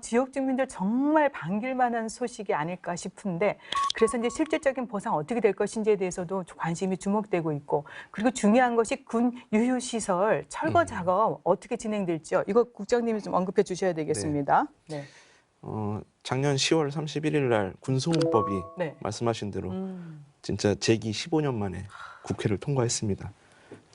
지역 주민들 정말 반길 만한 소식이 아닐까 싶은데 그래서 이제 실질적인 보상 어떻게 될 것인지에 대해서도 관심이 주목되고 있고 그리고 중요한 것이 군 유휴시설 철거 작업 어떻게 진행될지요. 이거 국장님이 좀 언급해 주셔야 되겠습니다. 네. 작년 10월 31일 날 군소음법이 네. 말씀하신 대로 진짜 재기 15년 만에 국회를 통과했습니다.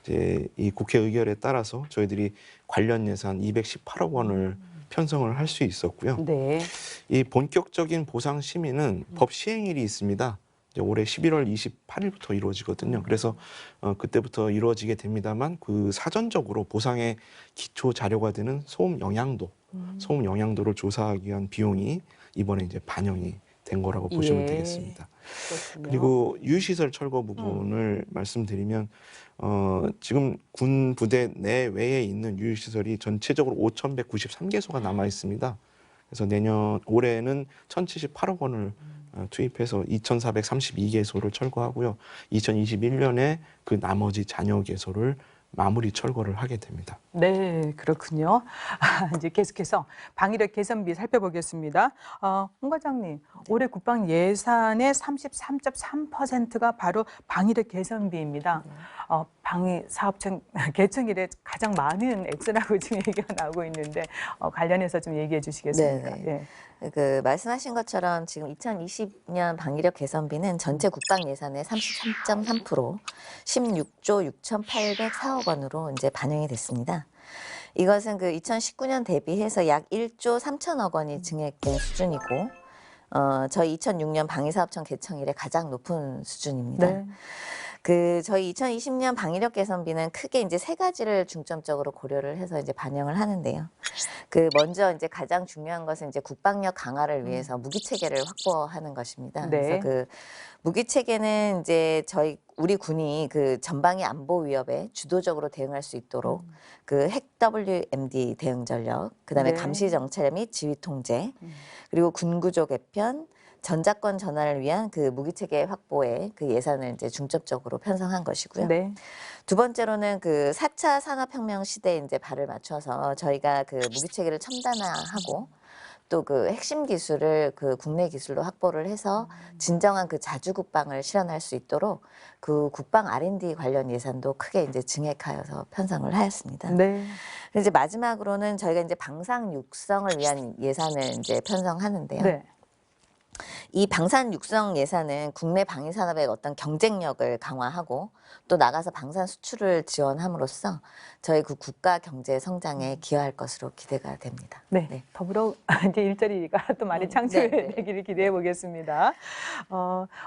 이제 이 국회 의결에 따라서 저희들이 관련 예산 218억 원을 편성을 할 수 있었고요. 네. 이 본격적인 보상 심의는 법 시행일이 있습니다. 이제 올해 11월 28일부터 이루어지거든요. 그래서 그때부터 이루어지게 됩니다만 그 사전적으로 보상의 기초 자료가 되는 소음 영향도를 조사하기 위한 비용이 이번에 이제 반영이 된 거라고 보시면 되겠습니다. 그렇군요. 그리고 유시설 철거 부분을 말씀드리면 지금 군 부대 내외에 있는 유휴시설이 전체적으로 5,193개소가 남아 있습니다. 그래서 올해는 1,078억 원을 투입해서 2,432개소를 철거하고요. 2021년에 그 나머지 잔여 개소를 마무리 철거를 하게 됩니다. 네, 그렇군요. 이제 계속해서 방위력 개선비 살펴보겠습니다. 홍 과장님, 올해 국방 예산의 33.3%가 바로 방위력 개선비입니다. 방위 사업청 개청 이래 가장 많은 액수라고 지금 얘기가 나오고 있는데 관련해서 좀 얘기해 주시겠습니까? 네네. 네. 그 말씀하신 것처럼 지금 2020년 방위력 개선비는 전체 국방 예산의 33.3% 16조 6,804억 원으로 이제 반영이 됐습니다. 이것은 그 2019년 대비해서 약 1조 3천억 원이 증액된 수준이고 저희 2006년 방위사업청 개청 이래 가장 높은 수준입니다. 네. 저희 2020년 방위력 개선비는 크게 이제 세 가지를 중점적으로 고려를 해서 이제 반영을 하는데요. 먼저 이제 가장 중요한 것은 이제 국방력 강화를 위해서 무기 체계를 확보하는 것입니다. 네. 그래서 무기 체계는 이제 우리 군이 전방위 안보 위협에 주도적으로 대응할 수 있도록 핵 WMD 대응 전력, 그다음에 네. 감시 정찰 및 지휘 통제, 그리고 군 구조 개편, 전자권 전환을 위한 무기 체계 확보에 예산을 이제 중점적으로 편성한 것이고요. 네. 두 번째로는 4차 산업혁명 시대에 이제 발을 맞춰서 저희가 무기 체계를 첨단화하고 또 핵심 기술을 국내 기술로 확보를 해서 진정한 자주 국방을 실현할 수 있도록 국방 R&D 관련 예산도 크게 이제 증액하여서 편성을 하였습니다. 네. 이제 마지막으로는 저희가 이제 방산 육성을 위한 예산을 이제 편성하는데요. 네. 이 방산 육성 예산은 국내 방위 산업의 어떤 경쟁력을 강화하고 또 나가서 방산 수출을 지원함으로써 저희 그 국가 경제 성장에 기여할 것으로 기대가 됩니다. 네, 네. 더불어 이제 일자리가 또 많이 네, 창출되기를 기대해 보겠습니다.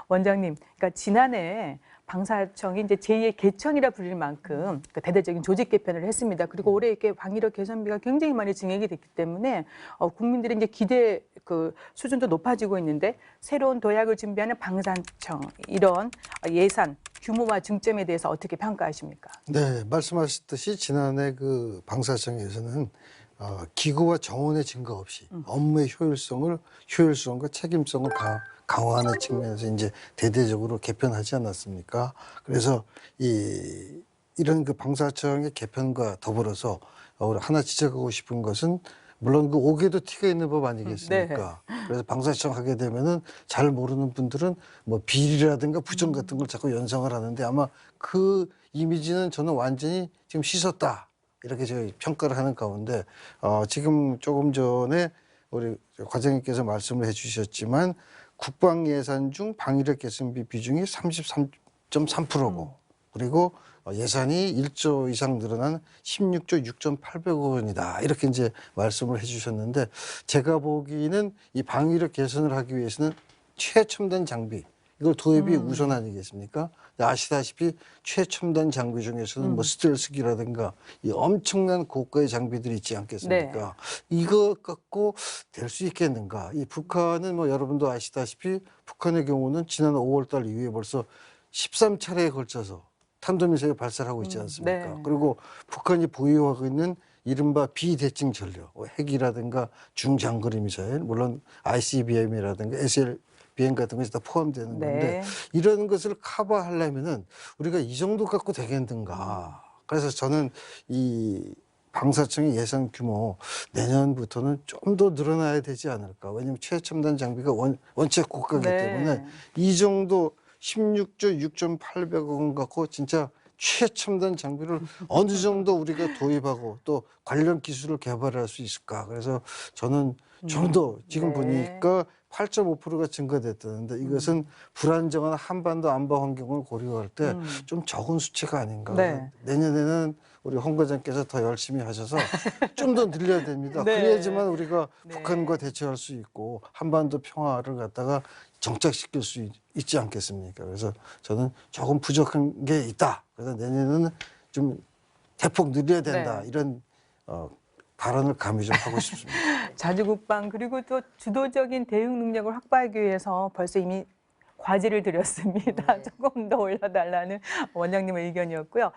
원장님, 그러니까 지난해 방사청이 이제 제2의 개청이라 불릴 만큼 그 대대적인 조직 개편을 했습니다. 그리고 올해 이렇게 방위력 개선비가 굉장히 많이 증액이 됐기 때문에 국민들의 이제 기대 그 수준도 높아지고 있는데 새로운 도약을 준비하는 방사청 이런 예산 규모와 중점에 대해서 어떻게 평가하십니까? 네, 말씀하셨듯이 지난해 그 방사청에서는 기구와 정원의 증가 없이 업무의 효율성과 책임성을 강화하는 측면에서 이제 대대적으로 개편하지 않았습니까? 그래서 이런 그 방사청의 개편과 더불어서 하나 지적하고 싶은 것은 물론 그 옥에도 티가 있는 법 아니겠습니까? 그래서 방사청 하게 되면은 잘 모르는 분들은 뭐 비리라든가 부정 같은 걸 자꾸 연상을 하는데 아마 그 이미지는 저는 완전히 지금 씻었다. 이렇게 저희 평가를 하는 가운데 지금 조금 전에 우리 과장님께서 말씀을 해주셨지만 국방 예산 중 방위력 개선비 비중이 33.3%고 그리고 예산이 1조 이상 늘어난 16조 6,800억 원이다. 이렇게 이제 말씀을 해주셨는데 제가 보기에는 이 방위력 개선을 하기 위해서는 최첨단 장비 이걸 도입이 우선 아니겠습니까? 아시다시피 최첨단 장비 중에서는 뭐 스텔스기라든가 이 엄청난 고가의 장비들이 있지 않겠습니까? 이거 갖고 될 수 있겠는가? 이 북한은 뭐 여러분도 아시다시피 북한의 경우는 지난 5월달 이후에 벌써 13차례에 걸쳐서 탄도미사일 발사를 하고 있지 않습니까? 그리고 북한이 보유하고 있는 이른바 비대칭 전력, 핵이라든가 중장거리 미사일, 물론 ICBM이라든가 SLBM 같은 것이 다 포함되는 건데 이런 것을 커버하려면은 우리가 이 정도 갖고 되겠는가? 그래서 저는 이 방사청의 예산 규모 내년부터는 좀 더 늘어나야 되지 않을까? 왜냐하면 최첨단 장비가 원체 고가이기 때문에 이 정도 16조 6,800억 원 갖고 진짜 최첨단 장비를 어느 정도 우리가 도입하고 또 관련 기술을 개발할 수 있을까. 그래서 저는 좀 더 지금 보니까 8.5%가 증가됐다는데 이것은 불안정한 한반도 안보 환경을 고려할 때 좀 적은 수치가 아닌가. 내년에는 우리 홍 과장께서 더 열심히 하셔서 좀 더 늘려야 됩니다. 그래야지만 우리가 북한과 대처할 수 있고 한반도 평화를 갖다가 정착시킬 수 있지 않겠습니까? 그래서 저는 조금 부족한 게 있다. 그래서 내년에는 좀 대폭 늘려야 된다. 이런 발언을 감히 좀 하고 싶습니다. 자주국방 그리고 또 주도적인 대응 능력을 확보하기 위해서 벌써 이미 과제를 드렸습니다. 조금 더 올려달라는 원장님의 의견이었고요.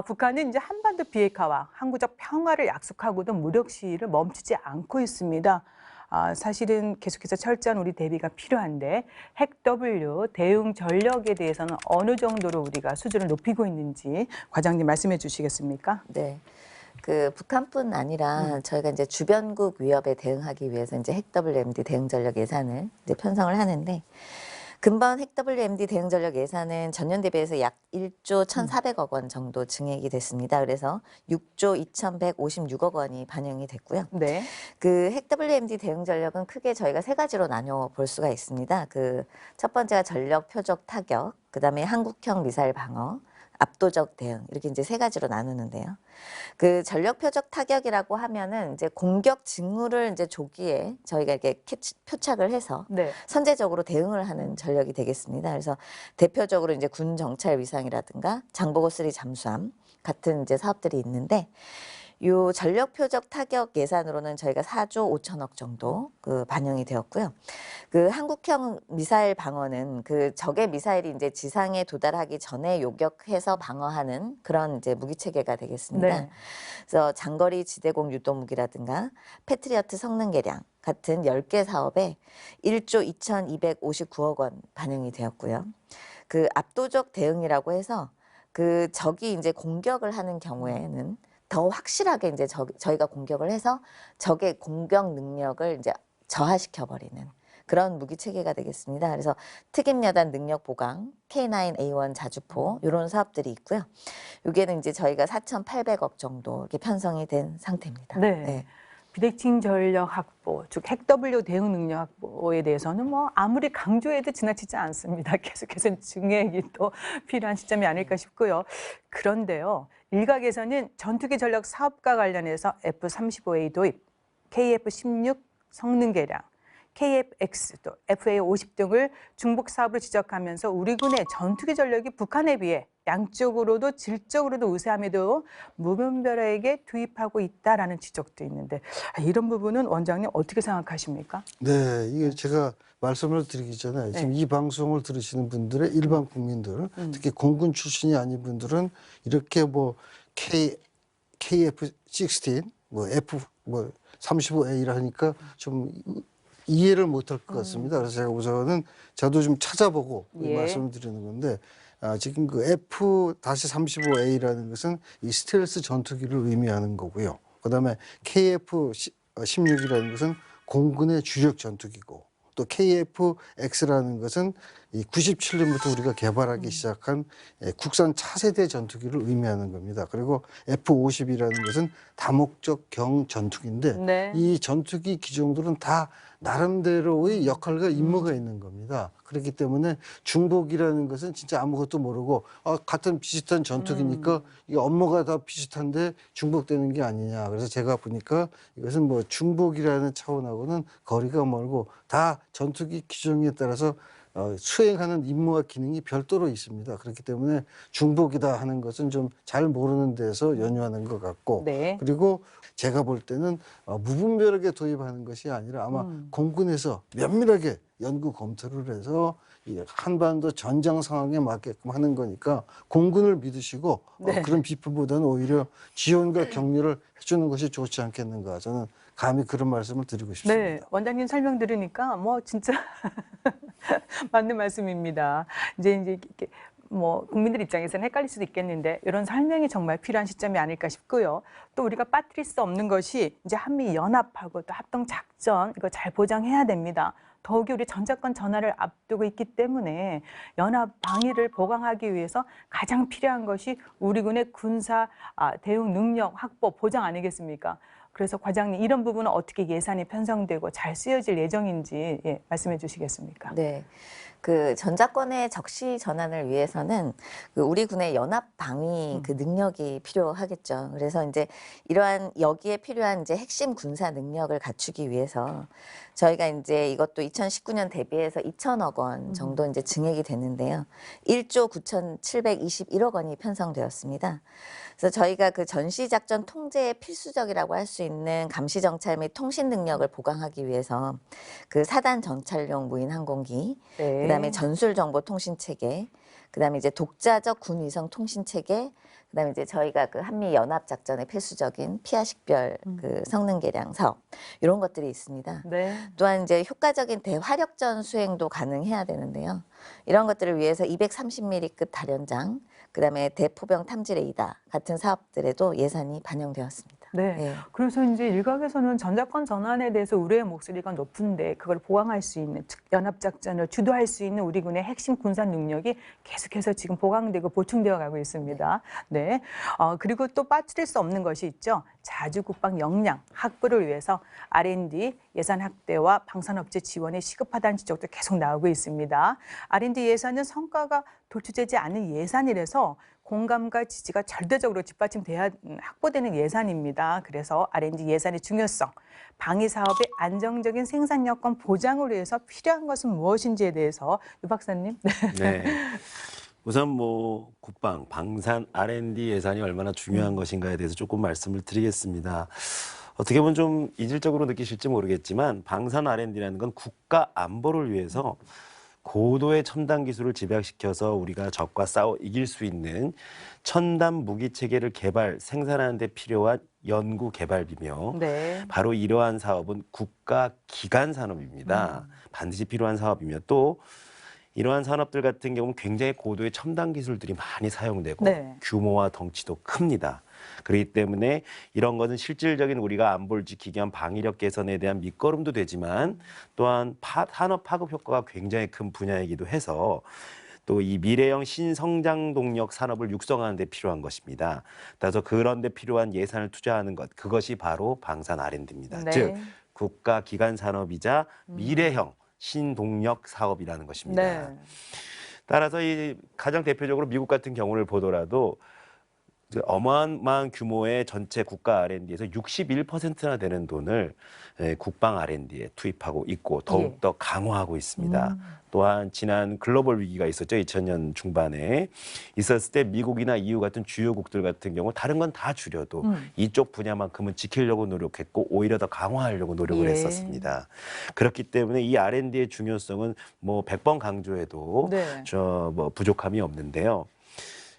북한은 이제 한반도 비핵화와 항구적 평화를 약속하고도 무력 시위를 멈추지 않고 있습니다. 사실은 계속해서 철저한 우리 대비가 필요한데 핵 W 대응 전력에 대해서는 어느 정도로 우리가 수준을 높이고 있는지 과장님 말씀해 주시겠습니까? 네. 그 북한뿐 아니라 저희가 이제 주변국 위협에 대응하기 위해서 이제 핵 WMD 대응 전력 예산을 이제 편성을 하는데 금번 핵 WMD 대응 전력 예산은 전년 대비해서 약 1조 1,400억 원 정도 증액이 됐습니다. 그래서 6조 2,156억 원이 반영이 됐고요. 그 핵 WMD 대응 전력은 크게 저희가 세 가지로 나눠 볼 수가 있습니다. 그 첫 번째가 전력 표적 타격, 그다음에 한국형 미사일 방어, 압도적 대응 이렇게 이제 세 가지로 나누는데요. 그 전력 표적 타격이라고 하면은 이제 공격 징후를 이제 조기에 저희가 이렇게 표착을 해서 선제적으로 대응을 하는 전력이 되겠습니다. 그래서 대표적으로 이제 군 정찰 위상이라든가 장보고 3 잠수함 같은 이제 사업들이 있는데 요 전력 표적 타격 예산으로는 저희가 4조 5천억 정도 그 반영이 되었고요. 그 한국형 미사일 방어는 그 적의 미사일이 이제 지상에 도달하기 전에 요격해서 방어하는 그런 이제 무기 체계가 되겠습니다. 그래서 장거리 지대공 유도 무기라든가 패트리어트 성능 개량 같은 10개 사업에 1조 2,259억 원 반영이 되었고요. 그 압도적 대응이라고 해서 그 적이 이제 공격을 하는 경우에는 더 확실하게 이제 저희가 공격을 해서 적의 공격 능력을 이제 저하시켜 버리는 그런 무기 체계가 되겠습니다. 그래서 특임여단 능력 보강, K9A1 자주포 이런 사업들이 있고요. 여기에는 이제 저희가 4,800억 정도 이렇게 편성이 된 상태입니다. 비대칭 전력 확보, 즉 핵W 대응 능력 확보에 대해서는 뭐 아무리 강조해도 지나치지 않습니다. 계속해서 증액이 또 필요한 시점이 아닐까 싶고요. 그런데요, 일각에서는 전투기 전력 사업과 관련해서 F-35A 도입, KF-16 성능 개량, KF-X, 또 FA-50 등을 중복 사업으로 지적하면서 우리 군의 전투기 전력이 북한에 비해 양적으로도 질적으로도 우세함에도 무분별하게 투입하고 있다라는 지적도 있는데 이런 부분은 원장님 어떻게 생각하십니까? 네, 이게 제가 말씀을 드리기 전에 지금 이 방송을 들으시는 분들의 일반 국민들, 특히 공군 출신이 아닌 분들은 이렇게 뭐 KF-16, 뭐 F 뭐 35A라 하니까 좀 이해를 못할 것 같습니다. 그래서 제가 우선은 저도 좀 찾아보고 예. 말씀을 드리는 건데 지금 그 F-35A라는 것은 이 스텔스 전투기를 의미하는 거고요. 그다음에 KF-16이라는 것은 공군의 주력 전투기고 또 KF-X라는 것은 이 97년부터 우리가 개발하기 시작한 국산 차세대 전투기를 의미하는 겁니다. 그리고 F-50이라는 것은 다목적 경 전투기인데 네. 이 전투기 기종들은 다 나름대로의 역할과 임무가 있는 겁니다. 그렇기 때문에 중복이라는 것은 진짜 아무것도 모르고 같은 비슷한 전투기니까 이 업무가 다 비슷한데 중복되는 게 아니냐. 그래서 제가 보니까 이것은 뭐 중복이라는 차원하고는 거리가 멀고 다 전투기 기종에 따라서 수행하는 임무와 기능이 별도로 있습니다. 그렇기 때문에 중복이다 하는 것은 좀 잘 모르는 데서 연유하는 것 같고 네. 그리고 제가 볼 때는 무분별하게 도입하는 것이 아니라 아마 공군에서 면밀하게 연구 검토를 해서 이 한반도 전장 상황에 맞게끔 하는 거니까 공군을 믿으시고 네. 그런 비판보다는 오히려 지원과 격려를 해주는 것이 좋지 않겠는가 저는 감히 그런 말씀을 드리고 싶습니다. 네, 원장님 설명 들으니까 뭐 진짜 맞는 말씀입니다. 이제 이렇게 뭐 국민들 입장에서는 헷갈릴 수도 있겠는데 이런 설명이 정말 필요한 시점이 아닐까 싶고요. 또 우리가 빠뜨릴 수 없는 것이 이제 한미 연합하고 또 합동 작전 이거 잘 보장해야 됩니다. 더욱이 우리 전작권 전환을 앞두고 있기 때문에 연합 방위를 보강하기 위해서 가장 필요한 것이 우리 군의 군사 대응 능력 확보 보장 아니겠습니까? 그래서 과장님 이런 부분은 어떻게 예산이 편성되고 잘 쓰여질 예정인지 말씀해 주시겠습니까? 네. 그 전자권의 적시 전환을 위해서는 그 우리 군의 연합 방위 그 능력이 필요하겠죠. 그래서 이제 이러한 여기에 필요한 이제 핵심 군사 능력을 갖추기 위해서 저희가 이제 이것도 2019년 대비해서 2천억 원 정도 이제 증액이 됐는데요. 1조 9,721억 원이 편성되었습니다. 그래서 저희가 그 전시작전 통제에 필수적이라고 할 수 있는 감시 정찰 및 통신 능력을 보강하기 위해서 그 4단 정찰용 무인 항공기, 네. 그다음에 전술 정보 통신 체계, 그다음에 이제 독자적 군 위성 통신 체계, 그다음에 이제 저희가 그 한미 연합 작전의 필수적인 피하 식별 그 성능 개량 사업 이런 것들이 있습니다. 네. 또한 이제 효과적인 대화력전 수행도 가능해야 되는데요. 이런 것들을 위해서 230mm급 다련장, 그다음에 대포병 탐지 레이더 같은 사업들에도 예산이 반영되었습니다. 네. 예. 그래서 이제 일각에서는 전자권 전환에 대해서 우려의 목소리가 높은데 그걸 보강할 수 있는 연합작전을 주도할 수 있는 우리 군의 핵심 군사 능력이 계속해서 지금 보강되고 보충되어 가고 있습니다. 네. 그리고 또 빠뜨릴 수 없는 것이 있죠. 자주 국방 역량 확보를 위해서 R&D 예산 확대와 방산업체 지원이 시급하다는 지적도 계속 나오고 있습니다. R&D 예산은 성과가 도출되지 않은 예산이라서 공감과 지지가 절대적으로 뒷받침돼야 확보되는 예산입니다. 그래서 R&D 예산의 중요성, 방위 사업의 안정적인 생산 여건 보장을 위해서 필요한 것은 무엇인지에 대해서 유 박사님. 네. 우선 뭐 국방, 방산, R&D 예산이 얼마나 중요한 것인가에 대해서 조금 말씀을 드리겠습니다. 어떻게 보면 좀 이질적으로 느끼실지 모르겠지만 방산 R&D라는 건 국가 안보를 위해서 고도의 첨단 기술을 집약시켜서 우리가 적과 싸워 이길 수 있는 첨단 무기 체계를 개발, 생산하는 데 필요한 연구 개발비며 네. 바로 이러한 사업은 국가 기간 산업입니다. 반드시 필요한 사업이며 또 이러한 산업들 같은 경우는 굉장히 고도의 첨단 기술들이 많이 사용되고 네. 규모와 덩치도 큽니다. 그렇기 때문에 이런 것은 실질적인 우리가 안보를 지키기 위한 방위력 개선에 대한 밑거름도 되지만 또한 산업 파급 효과가 굉장히 큰 분야이기도 해서 또 이 미래형 신성장 동력 산업을 육성하는 데 필요한 것입니다. 따라서 그런 데 필요한 예산을 투자하는 것, 그것이 바로 방산 R&D입니다. 네. 즉 국가 기관 산업이자 미래형 신동력 사업이라는 것입니다. 네. 따라서 이 가장 대표적으로 미국 같은 경우를 보더라도 그 어마어마한 규모의 전체 국가 R&D에서 61%나 되는 돈을 국방 R&D에 투입하고 있고 더욱더 강화하고 있습니다. 또한 지난 글로벌 위기가 있었죠. 2000년 중반에 있었을 때 미국이나 EU 같은 주요국들 같은 경우 다른 건 다 줄여도 이쪽 분야만큼은 지키려고 노력했고 오히려 더 강화하려고 노력을 예. 했었습니다. 그렇기 때문에 이 R&D의 중요성은 뭐 100번 강조해도 네. 뭐 부족함이 없는데요.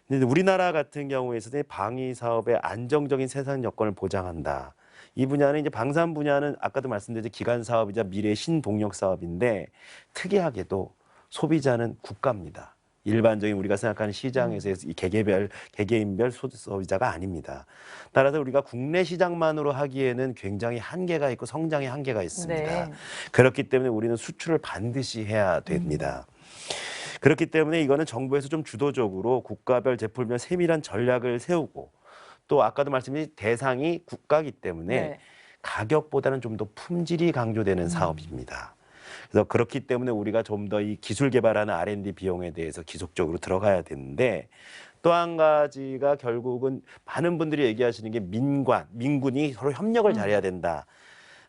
근데 우리나라 같은 경우에서는 방위 사업의 안정적인 생산 여건을 보장한다. 이 분야는 이제 방산 분야는 아까도 말씀드렸듯이 기간 사업이자 미래 신동력 사업인데 특이하게도 소비자는 국가입니다. 일반적인 우리가 생각하는 시장에서 이 개개인별 소비자가 아닙니다. 따라서 우리가 국내 시장만으로 하기에는 굉장히 한계가 있고 성장의 한계가 있습니다. 네. 그렇기 때문에 우리는 수출을 반드시 해야 됩니다. 그렇기 때문에 이거는 정부에서 좀 주도적으로 국가별 제품별 세밀한 전략을 세우고 또 아까도 말씀드린 대상이 국가이기 때문에 네. 가격보다는 좀 더 품질이 강조되는 사업입니다. 그래서 그렇기 때문에 우리가 좀 더 이 기술 개발하는 R&D 비용에 대해서 지속적으로 들어가야 되는데 또 한 가지가 결국은 많은 분들이 얘기하시는 게 민군이 서로 협력을 잘해야 된다.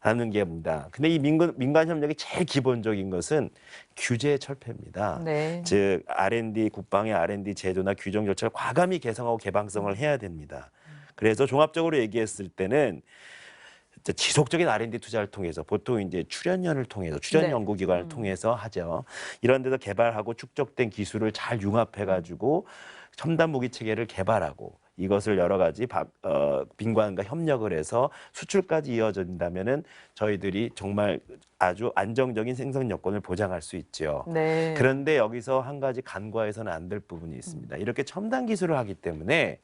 라는 게입니다. 근데 이 민간 협력의 제일 기본적인 것은 규제 철폐입니다. 네. 즉 R&D 국방의 R&D 제도나 규정 절차를 과감히 개성하고 개방성을 해야 됩니다. 그래서 종합적으로 얘기했을 때는 지속적인 R&D 투자를 통해서 보통 이제 출연연을 통해서 출연 네. 연구기관을 통해서 하죠. 이런 데서 개발하고 축적된 기술을 잘 융합해가지고 첨단 무기 체계를 개발하고 이것을 여러 가지 민관과 협력을 해서 수출까지 이어진다면은 저희들이 정말 아주 안정적인 생산 여건을 보장할 수 있죠. 네. 그런데 여기서 한 가지 간과해서는 안 될 부분이 있습니다. 이렇게 첨단 기술을 하기 때문에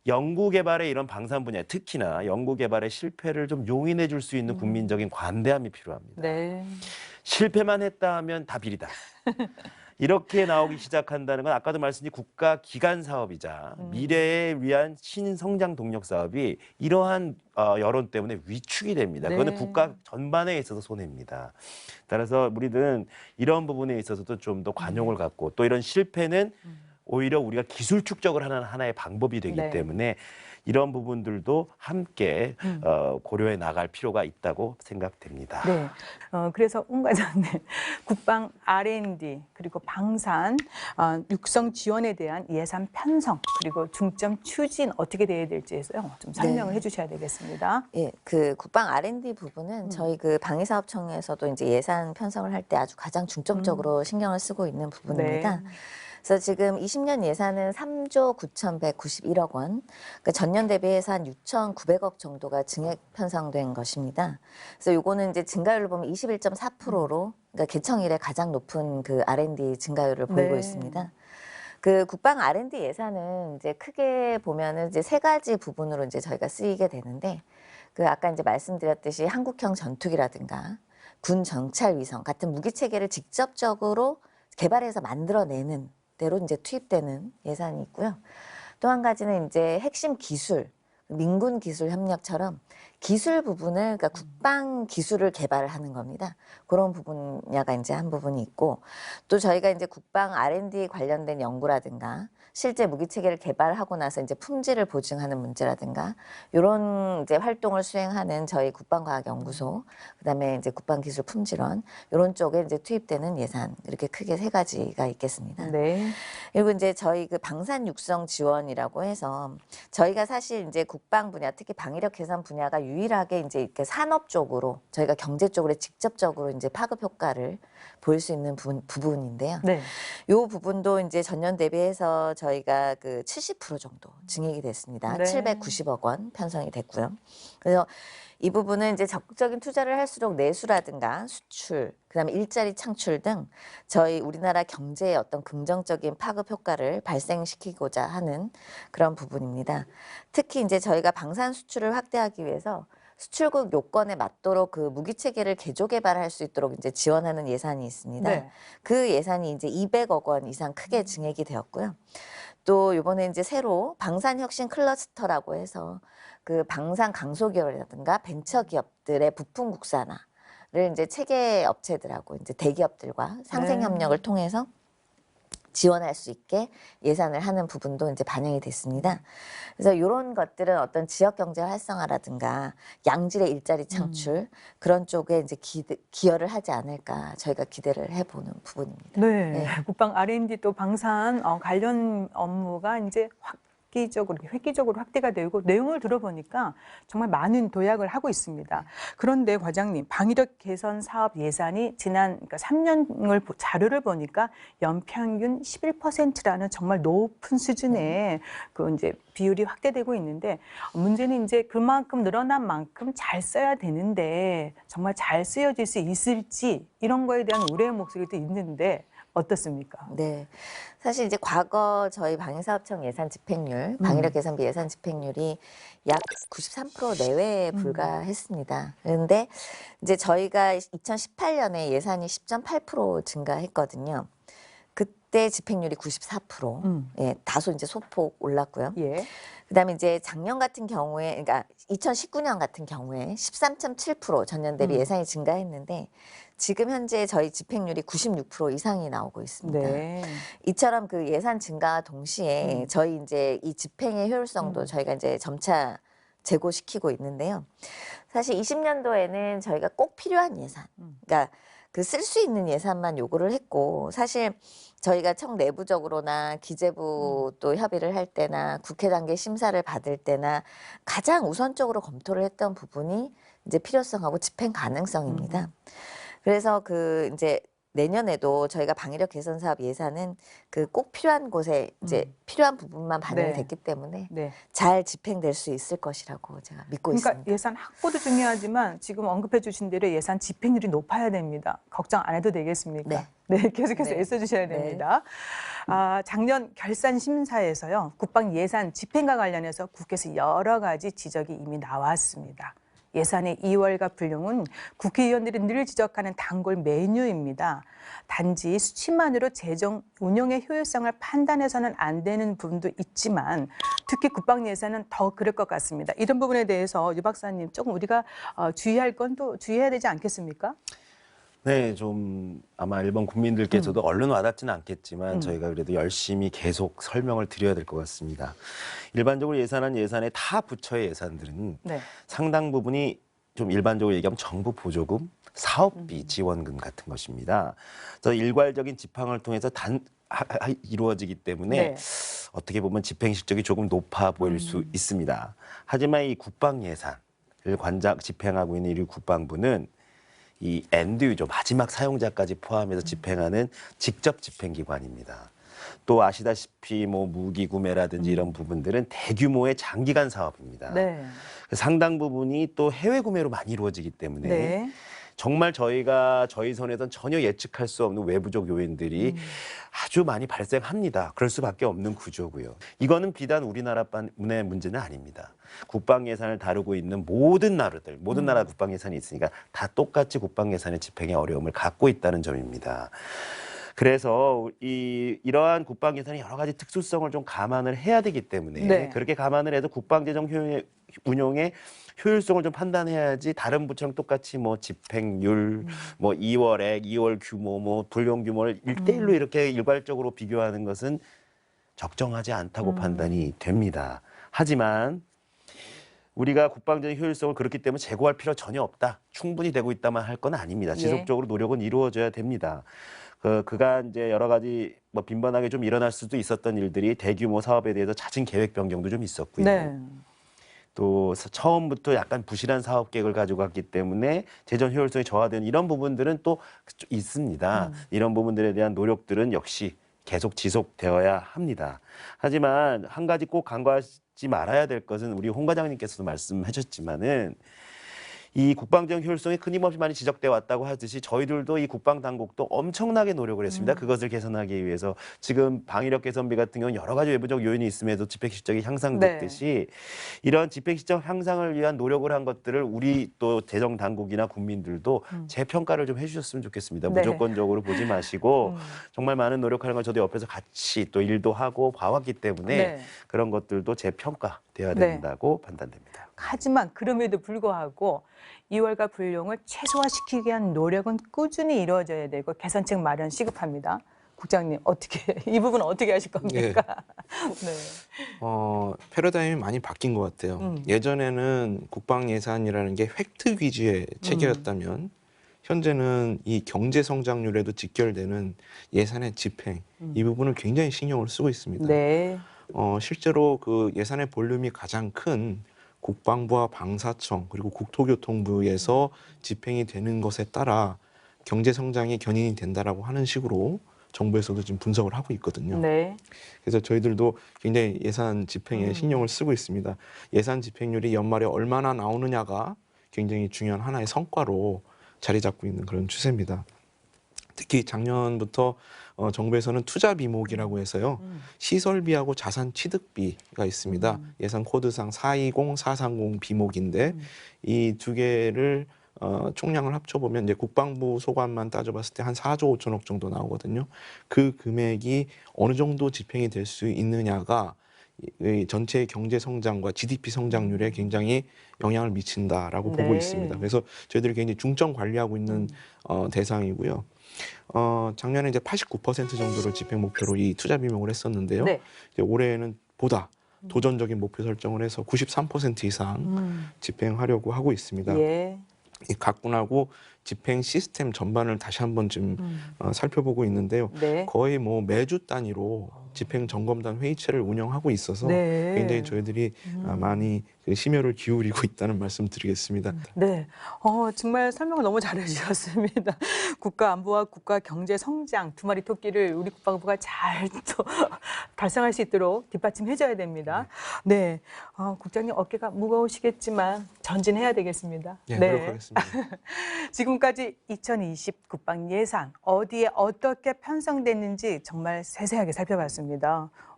연구 개발의 이런 방산 분야, 특히나 연구 개발의 실패를 좀 용인해 줄 수 있는 국민적인 관대함이 필요합니다. 네. 실패만 했다 하면 다 비리다. 이렇게 나오기 시작한다는 건 아까도 말씀드린 국가 기관 사업이자 미래에 위한 신성장 동력 사업이 이러한 여론 때문에 위축이 됩니다. 네. 그거는 국가 전반에 있어서 손해입니다. 따라서 우리는 이런 부분에 있어서도 좀 더 관용을 갖고 또 이런 실패는 오히려 우리가 기술 축적을 하는 하나의 방법이 되기 네. 때문에 이런 부분들도 함께 고려해 나갈 필요가 있다고 생각됩니다. 네. 그래서 운 과장님, 국방 R&D 그리고 방산 육성 지원에 대한 예산 편성 그리고 중점 추진 어떻게 돼야 될지에서요 좀 설명을 네. 해주셔야 되겠습니다. 예, 그 국방 R&D 부분은 저희 그 방위사업청에서도 이제 예산 편성을 할 때 아주 가장 중점적으로 신경을 쓰고 있는 부분입니다. 네. 그래서 지금 20년 예산은 3조 9,191억 원, 그러니까 전년 대비해서 한 6,900억 정도가 증액 편성된 것입니다. 그래서 요거는 이제 증가율을 보면 21.4%로, 그러니까 개청 이래 가장 높은 그 R&D 증가율을 보이고 네. 있습니다. 그 국방 R&D 예산은 이제 크게 보면은 이제 세 가지 부분으로 이제 저희가 쓰이게 되는데, 그 아까 이제 말씀드렸듯이 한국형 전투기라든가 군 정찰 위성 같은 무기 체계를 직접적으로 개발해서 만들어내는 대로 이제 투입되는 예산이 있고요. 또 한 가지는 이제 핵심 기술, 민군 기술 협력처럼 기술 부분을, 그러니까 국방 기술을 개발하는 겁니다. 그런 분야가 이제 한 부분이 있고, 또 저희가 이제 국방 R&D 관련된 연구라든가 실제 무기 체계를 개발하고 나서 이제 품질을 보증하는 문제라든가 이런 이제 활동을 수행하는 저희 국방과학연구소, 그다음에 이제 국방기술품질원 이런 쪽에 이제 투입되는 예산, 이렇게 크게 세 가지가 있겠습니다. 네. 그리고 이제 저희 그 방산 육성 지원이라고 해서 저희가 사실 이제 국방 분야, 특히 방위력 개선 분야가 유일하게 이제 이렇게 산업 쪽으로 저희가 경제 쪽으로 직접적으로 이제 파급 효과를 보일 수 있는 부분인데요. 네. 이 부분도 이제 전년 대비해서 저희가 그 70% 정도 증액이 됐습니다. 네. 790억 원 편성이 됐고요. 그래서 이 부분은 이제 적극적인 투자를 할수록 내수라든가 수출, 그다음에 일자리 창출 등 저희 우리나라 경제에 어떤 긍정적인 파급 효과를 발생시키고자 하는 그런 부분입니다. 특히 이제 저희가 방산 수출을 확대하기 위해서 수출국 요건에 맞도록 그 무기 체계를 개조 개발할 수 있도록 이제 지원하는 예산이 있습니다. 네. 그 예산이 이제 200억 원 이상 크게 증액이 되었고요. 또 이번에 이제 새로 방산혁신 클러스터라고 해서 그 방산 강소기업이라든가 벤처기업들의 부품 국산화를 이제 체계 업체들하고 이제 대기업들과 상생 협력을 통해서 지원할 수 있게 예산을 하는 부분도 이제 반영이 됐습니다. 그래서 이런 것들은 어떤 지역 경제 활성화라든가 양질의 일자리 창출 그런 쪽에 이제 기여를 하지 않을까 저희가 기대를 해보는 부분입니다. 네. 네. 국방 R&D 또 방산 관련 업무가 이제 획기적으로 확대가 되고 내용을 들어보니까 정말 많은 도약을 하고 있습니다. 그런데 과장님, 방위력 개선 사업 예산이 지난 그러니까 3년을 자료를 보니까 연평균 11%라는 정말 높은 수준의 그 이제 비율이 확대되고 있는데 문제는 이제 그만큼 늘어난 만큼 잘 써야 되는데 정말 잘 쓰여질 수 있을지 이런 거에 대한 우려의 목소리도 있는데 어떻습니까? 네. 사실 이제 과거 저희 방위사업청 예산 집행률, 방위력 개선비 예산 집행률이 약 93% 내외에 불과했습니다. 그런데 이제 저희가 2018년에 예산이 10.8% 증가했거든요. 그때 집행률이 94%. 예, 다소 이제 소폭 올랐고요. 예. 그다음에 이제 작년 같은 경우에, 그러니까 2019년 같은 경우에 13.7% 전년 대비 예산이 증가했는데 지금 현재 저희 집행률이 96% 이상이 나오고 있습니다. 네. 이처럼 그 예산 증가와 동시에 저희 이제 이 집행의 효율성도 저희가 이제 점차 제고시키고 있는데요. 사실 20년도에는 저희가 꼭 필요한 예산, 그러니까 그 쓸 수 있는 예산만 요구를 했고 사실 저희가 청 내부적으로나 기재부 또 협의를 할 때나 국회 단계 심사를 받을 때나 가장 우선적으로 검토를 했던 부분이 이제 필요성하고 집행 가능성입니다. 그래서 그 이제 내년에도 저희가 방위력 개선 사업 예산은 그 꼭 필요한 곳에 이제 필요한 부분만 반영이 네. 됐기 때문에 네. 잘 집행될 수 있을 것이라고 제가 믿고 그러니까 있습니다. 예산 확보도 중요하지만 지금 언급해 주신 대로 예산 집행률이 높아야 됩니다. 걱정 안 해도 되겠습니까? 네. 네, 계속해서 네. 애써주셔야 네. 됩니다. 작년 결산 심사에서요, 국방 예산 집행과 관련해서 국회에서 여러 가지 지적이 이미 나왔습니다. 예산의 2월과 불용은 국회의원들이 늘 지적하는 단골 메뉴입니다. 단지 수치만으로 재정 운용의 효율성을 판단해서는 안 되는 부분도 있지만 특히 국방 예산은 더 그럴 것 같습니다. 이런 부분에 대해서 유 박사님 조금 우리가 주의할 건 또 주의해야 되지 않겠습니까? 네, 좀 아마 일본 국민들께서도 얼른 와닿지는 않겠지만 저희가 그래도 열심히 계속 설명을 드려야 될 것 같습니다. 일반적으로 예산안 예산의 타 부처의 예산들은 네. 상당 부분이 좀 일반적으로 얘기하면 정부 보조금, 사업비 지원금 같은 것입니다. 그래서 일괄적인 지팡을 통해서 이루어지기 때문에 네. 어떻게 보면 집행 실적이 조금 높아 보일 수 있습니다. 하지만 이 국방 예산을 집행하고 있는 이 국방부는 이 엔드 유저 마지막 사용자까지 포함해서 집행하는 직접 집행기관입니다. 또 아시다시피 뭐 무기 구매라든지 이런 부분들은 대규모의 장기간 사업입니다. 네. 상당 부분이 또 해외 구매로 많이 이루어지기 때문에 네. 정말 저희 손에선 전혀 예측할 수 없는 외부적 요인들이 아주 많이 발생합니다. 그럴 수밖에 없는 구조고요. 이거는 비단 우리나라만의 문제는 아닙니다. 국방 예산을 다루고 있는 모든 나라들, 모든 나라 국방 예산이 있으니까 다 똑같이 국방 예산의 집행에 어려움을 갖고 있다는 점입니다. 그래서 이러한 국방 예산의 여러 가지 특수성을 좀 감안을 해야 되기 때문에 네. 그렇게 감안을 해도 국방재정 운용의 효율성을 좀 판단해야지 다른 부처랑 똑같이 뭐 집행률, 뭐 2월액, 2월 규모, 뭐 불용 규모를 1대1로 이렇게 일괄적으로 비교하는 것은 적정하지 않다고 판단이 됩니다. 하지만 우리가 국방적인 효율성을 그렇기 때문에 제고할 필요 전혀 없다. 충분히 되고 있다만 할 건 아닙니다. 지속적으로 노력은 이루어져야 됩니다. 그간 이제 여러 가지 뭐 빈번하게 좀 일어날 수도 있었던 일들이 대규모 사업에 대해서 잦은 계획 변경도 좀 있었고요. 네. 또 처음부터 약간 부실한 사업 계획을 가지고 갔기 때문에 재정 효율성이 저하되는 이런 부분들은 또 있습니다. 이런 부분들에 대한 노력들은 역시 계속 지속되어야 합니다. 하지만 한 가지 꼭 간과하지 말아야 될 것은 우리 홍 과장님께서도 말씀하셨지만은 이 국방적 효율성이 끊임없이 많이 지적돼 왔다고 하듯이 저희들도 이 국방 당국도 엄청나게 노력을 했습니다. 그것을 개선하기 위해서 지금 방위력 개선비 같은 경우는 여러 가지 외부적 요인이 있음에도 집행 실적이 향상됐듯이 이런 집행 실적 향상을 위한 노력을 한 것들을 우리 또 재정 당국이나 국민들도 재평가를 좀 해주셨으면 좋겠습니다. 네. 무조건적으로 보지 마시고 정말 많은 노력하는 걸 저도 옆에서 같이 또 일도 하고 봐왔기 때문에 네. 그런 것들도 재평가돼야 네. 된다고 판단됩니다. 하지만 그럼에도 불구하고 2월과 불용을 최소화시키기 위한 노력은 꾸준히 이루어져야 되고 개선책 마련 시급합니다. 국장님 어떻게 이 부분 어떻게 하실 겁니까? 네. 패러다임이 많이 바뀐 것 같아요. 예전에는 국방 예산이라는 게 획득 위주의 체계였다면 현재는 이 경제 성장률에도 직결되는 예산의 집행 이 부분을 굉장히 신경을 쓰고 있습니다. 네. 실제로 그 예산의 볼륨이 가장 큰 국방부와 방사청 그리고 국토교통부에서 집행이 되는 것에 따라 경제 성장이 견인이 된다라고 하는 식으로 정부에서도 지금 분석을 하고 있거든요. 네. 그래서 저희들도 굉장히 예산 집행에 신경을 쓰고 있습니다. 예산 집행률이 연말에 얼마나 나오느냐가 굉장히 중요한 하나의 성과로 자리 잡고 있는 그런 추세입니다. 특히 작년부터 정부에서는 투자 비목이라고 해서요. 시설비하고 자산 취득비가 있습니다. 예산 코드상 420, 430 비목인데 이 두 개를 총량을 합쳐보면 이제 국방부 소관만 따져봤을 때 한 4조 5천억 정도 나오거든요. 그 금액이 어느 정도 집행이 될 수 있느냐가 이 전체 경제 성장과 GDP 성장률에 굉장히 영향을 미친다라고 보고 있습니다. 그래서 저희들이 굉장히 중점 관리하고 있는 대상이고요. 작년에 이제 89% 정도를 집행 목표로 이 투자 비용을 했었는데요. 네. 이제 올해는 보다 도전적인 목표 설정을 해서 93% 이상 집행하려고 하고 있습니다. 예. 이 각군하고 집행 시스템 전반을 다시 한번 좀 살펴보고 있는데요. 네. 거의 뭐 매주 단위로 집행 점검단 회의체를 운영하고 있어서 네. 굉장히 저희들이 많이 그 심혈을 기울이고 있다는 말씀드리겠습니다. 네, 정말 설명을 너무 잘해주셨습니다. 국가 안보와 국가 경제 성장 두 마리 토끼를 우리 국방부가 잘 또 달성할 수 있도록 뒷받침해줘야 됩니다. 네, 국장님 어깨가 무거우시겠지만 전진해야 되겠습니다. 네, 노력하겠습니다. 지금까지 2020 국방 예산 어디에 어떻게 편성됐는지 정말 세세하게 살펴봤습니다.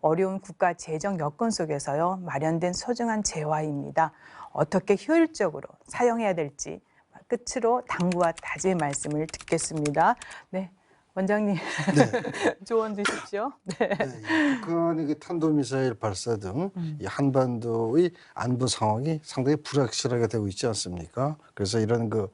어려운 국가 재정 여건 속에서요 마련된 소중한 재화입니다. 어떻게 효율적으로 사용해야 될지 끝으로 당부와 다짐의 말씀을 듣겠습니다. 네, 원장님 조언 주십시오. 네. 네, 북한의 그 탄도미사일 발사 등 이 한반도의 안보 상황이 상당히 불확실하게 되고 있지 않습니까? 그래서 이런 그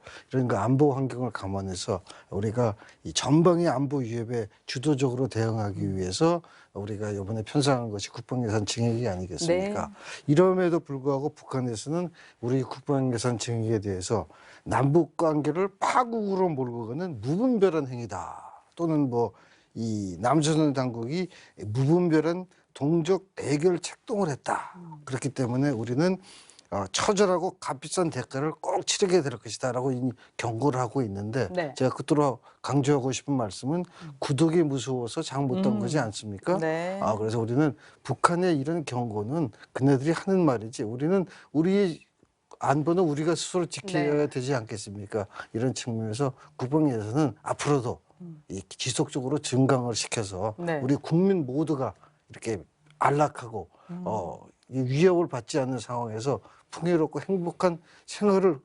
안보 환경을 감안해서 우리가 이 전방의 안보 위협에 주도적으로 대응하기 위해서 우리가 이번에 편성한 것이 국방예산 증액이 아니겠습니까? 네. 이럼에도 불구하고 북한에서는 우리 국방예산 증액에 대해서 남북 관계를 파국으로 몰고 가는 무분별한 행위다. 또는 뭐 이 남조선 당국이 무분별한 동족 대결 책동을 했다. 그렇기 때문에 우리는 처절하고 값비싼 대가를 꼭 치르게 될 것이다라고 경고를 하고 있는데 네. 제가 끝으로 강조하고 싶은 말씀은 구독이 무서워서 장 못 던 거지 않습니까? 네. 그래서 우리는 북한의 이런 경고는 그네들이 하는 말이지 우리는 우리 안보는 우리가 스스로 지켜야 되지 않겠습니까? 이런 측면에서 국방예산은 앞으로도 이 지속적으로 증강을 시켜서 네. 우리 국민 모두가 이렇게 안락하고 이 위협을 받지 않는 상황에서 풍요롭고 행복한 생활을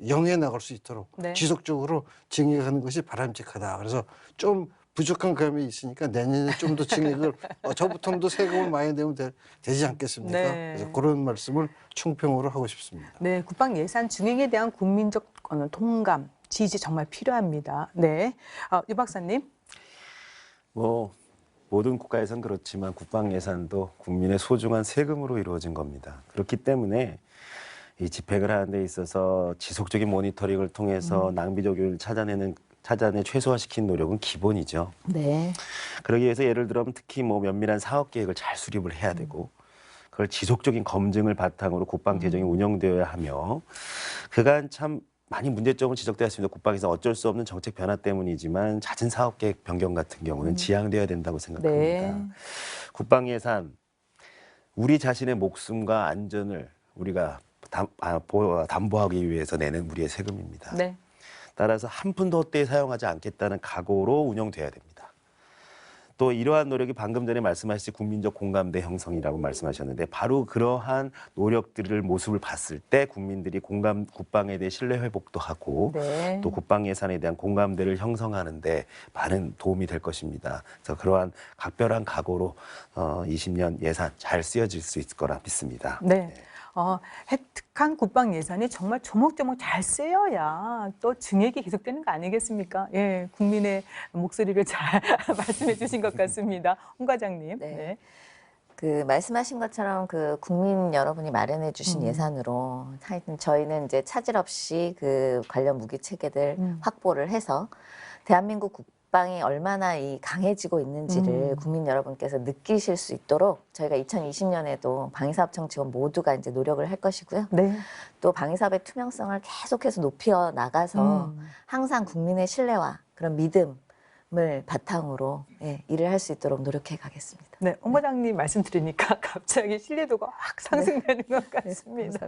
영위해 나갈 수 있도록 네. 지속적으로 증액하는 것이 바람직하다. 그래서 좀 부족한 감이 있으니까 내년에 좀 더 증액을 저부터도 세금을 많이 내면 되지 않겠습니까? 네. 그래서 그런 말씀을 충평으로 하고 싶습니다. 네, 국방 예산 증액에 대한 국민적 동감, 지지 정말 필요합니다. 네, 유 박사님. 뭐 모든 국가 예산 그렇지만 국방 예산도 국민의 소중한 세금으로 이루어진 겁니다. 그렇기 때문에 이 집행을 하는 데 있어서 지속적인 모니터링을 통해서 낭비적 요인을 찾아내 최소화시킨 노력은 기본이죠. 네. 그러기 위해서 예를 들면 특히 뭐 면밀한 사업 계획을 잘 수립을 해야 되고 그걸 지속적인 검증을 바탕으로 국방 재정이 운영되어야 하며 그간 참 많이 문제점은 지적되었습니다. 국방에서 어쩔 수 없는 정책 변화 때문이지만 잦은 사업 계획 변경 같은 경우는 지양돼야 된다고 생각합니다. 네. 국방 예산 우리 자신의 목숨과 안전을 우리가 담보하기 위해서 내는 우리의 세금입니다. 네. 따라서 한 푼도 헛되이 사용하지 않겠다는 각오로 운영돼야 됩니다. 또 이러한 노력이 방금 전에 말씀하신 국민적 공감대 형성이라고 말씀하셨는데 바로 그러한 노력들을 모습을 봤을 때 국민들이 국방에 대해 신뢰 회복도 하고 네. 또 국방 예산에 대한 공감대를 형성하는데 많은 도움이 될 것입니다. 그래서 그러한 각별한 각오로 20년 예산 잘 쓰여질 수 있을 거라 믿습니다. 네. 획득한 국방 예산이 정말 조목조목 잘 쓰여야 또 증액이 계속되는 거 아니겠습니까? 예, 국민의 목소리를 잘 말씀해 주신 것 같습니다. 홍 과장님. 네. 네. 그 말씀하신 것처럼 그 국민 여러분이 마련해 주신 예산으로 하여튼 저희는 이제 차질 없이 그 관련 무기 체계들 확보를 해서 대한민국 국방이 얼마나 이 강해지고 있는지를 국민 여러분께서 느끼실 수 있도록 저희가 2020년에도 방위사업청 직원 모두가 이제 노력을 할 것이고요. 네. 또 방위사업의 투명성을 계속해서 높여 나가서 항상 국민의 신뢰와 그런 믿음을 바탕으로 일을 할 수 있도록 노력해 가겠습니다. 네, 홍 과장님 말씀 들으니까 갑자기 신뢰도가 확 상승되는 것 같습니다.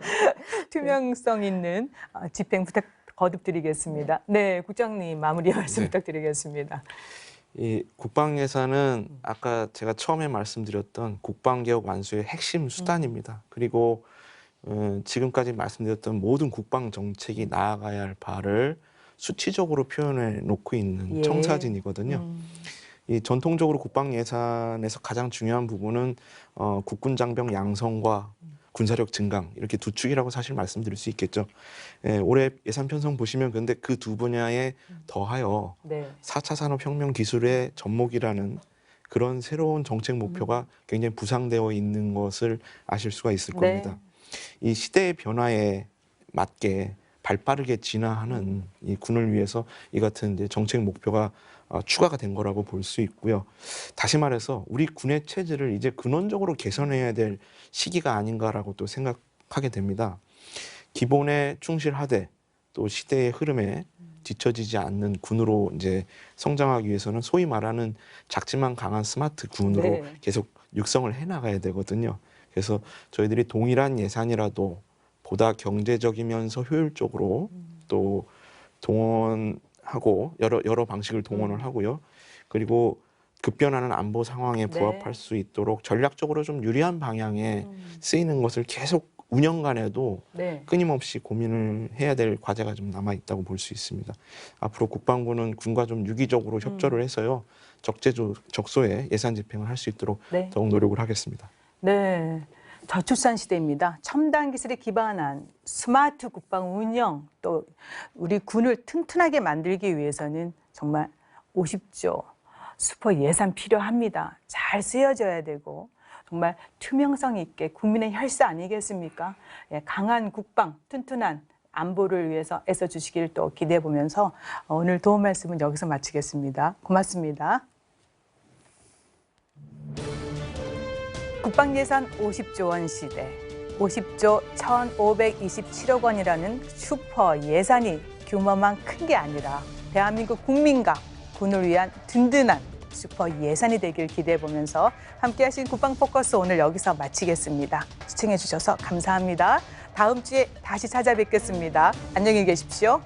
투명성 있는 집행 부탁 거듭드리겠습니다. 네, 국장님 마무리 말씀 부탁드리겠습니다. 이 국방 예산은 아까 제가 처음에 말씀드렸던 국방개혁 완수의 핵심 수단입니다. 그리고 지금까지 말씀드렸던 모든 국방 정책이 나아가야 할 바를 수치적으로 표현해 놓고 있는 예. 청사진이거든요. 이 전통적으로 국방 예산에서 가장 중요한 부분은 국군 장병 양성과 군사력 증강 이렇게 두 축이라고 사실 말씀드릴 수 있겠죠. 올해 예산 편성 보시면 근데 그 두 분야에 더하여 네. 4차 산업혁명 기술의 접목이라는 그런 새로운 정책 목표가 굉장히 부상되어 있는 것을 아실 수가 있을 네. 겁니다. 이 시대의 변화에 맞게 발빠르게 진화하는 이 군을 위해서 이 같은 이제 정책 목표가 추가가 된 거라고 볼 수 있고요. 다시 말해서 우리 군의 체질을 이제 근원적으로 개선해야 될 시기가 아닌가라고 또 생각하게 됩니다. 기본에 충실하되 또 시대의 흐름에 뒤처지지 않는 군으로 이제 성장하기 위해서는 소위 말하는 작지만 강한 스마트 군으로 네. 계속 육성을 해 나가야 되거든요. 그래서 저희들이 동일한 예산이라도 보다 경제적이면서 효율적으로 또 동원하고 여러 방식을 동원을 하고요. 그리고 급변하는 안보 상황에 부합할 수 있도록 전략적으로 좀 유리한 방향에 쓰이는 것을 계속 운영간에도 네. 끊임없이 고민을 해야 될 과제가 좀 남아 있다고 볼 수 있습니다. 앞으로 국방부는 군과 좀 유기적으로 협조를 해서요. 적소에 예산 집행을 할 수 있도록 네. 더욱 노력을 하겠습니다. 네. 저출산 시대입니다. 첨단 기술에 기반한 스마트 국방 운영, 또 우리 군을 튼튼하게 만들기 위해서는 정말 50조 슈퍼 예산 필요합니다. 잘 쓰여져야 되고 정말 투명성 있게 국민의 혈세 아니겠습니까? 예, 강한 국방, 튼튼한 안보를 위해서 애써주시길 또 기대해 보면서 오늘 도움 말씀은 여기서 마치겠습니다. 고맙습니다. 국방 예산 50조 원 시대, 50조 1,527억 원이라는 슈퍼 예산이 규모만 큰 게 아니라 대한민국 국민과 군을 위한 든든한 슈퍼 예산이 되길 기대해 보면서 함께하신 국방 포커스 오늘 여기서 마치겠습니다. 시청해 주셔서 감사합니다. 다음 주에 다시 찾아뵙겠습니다. 안녕히 계십시오.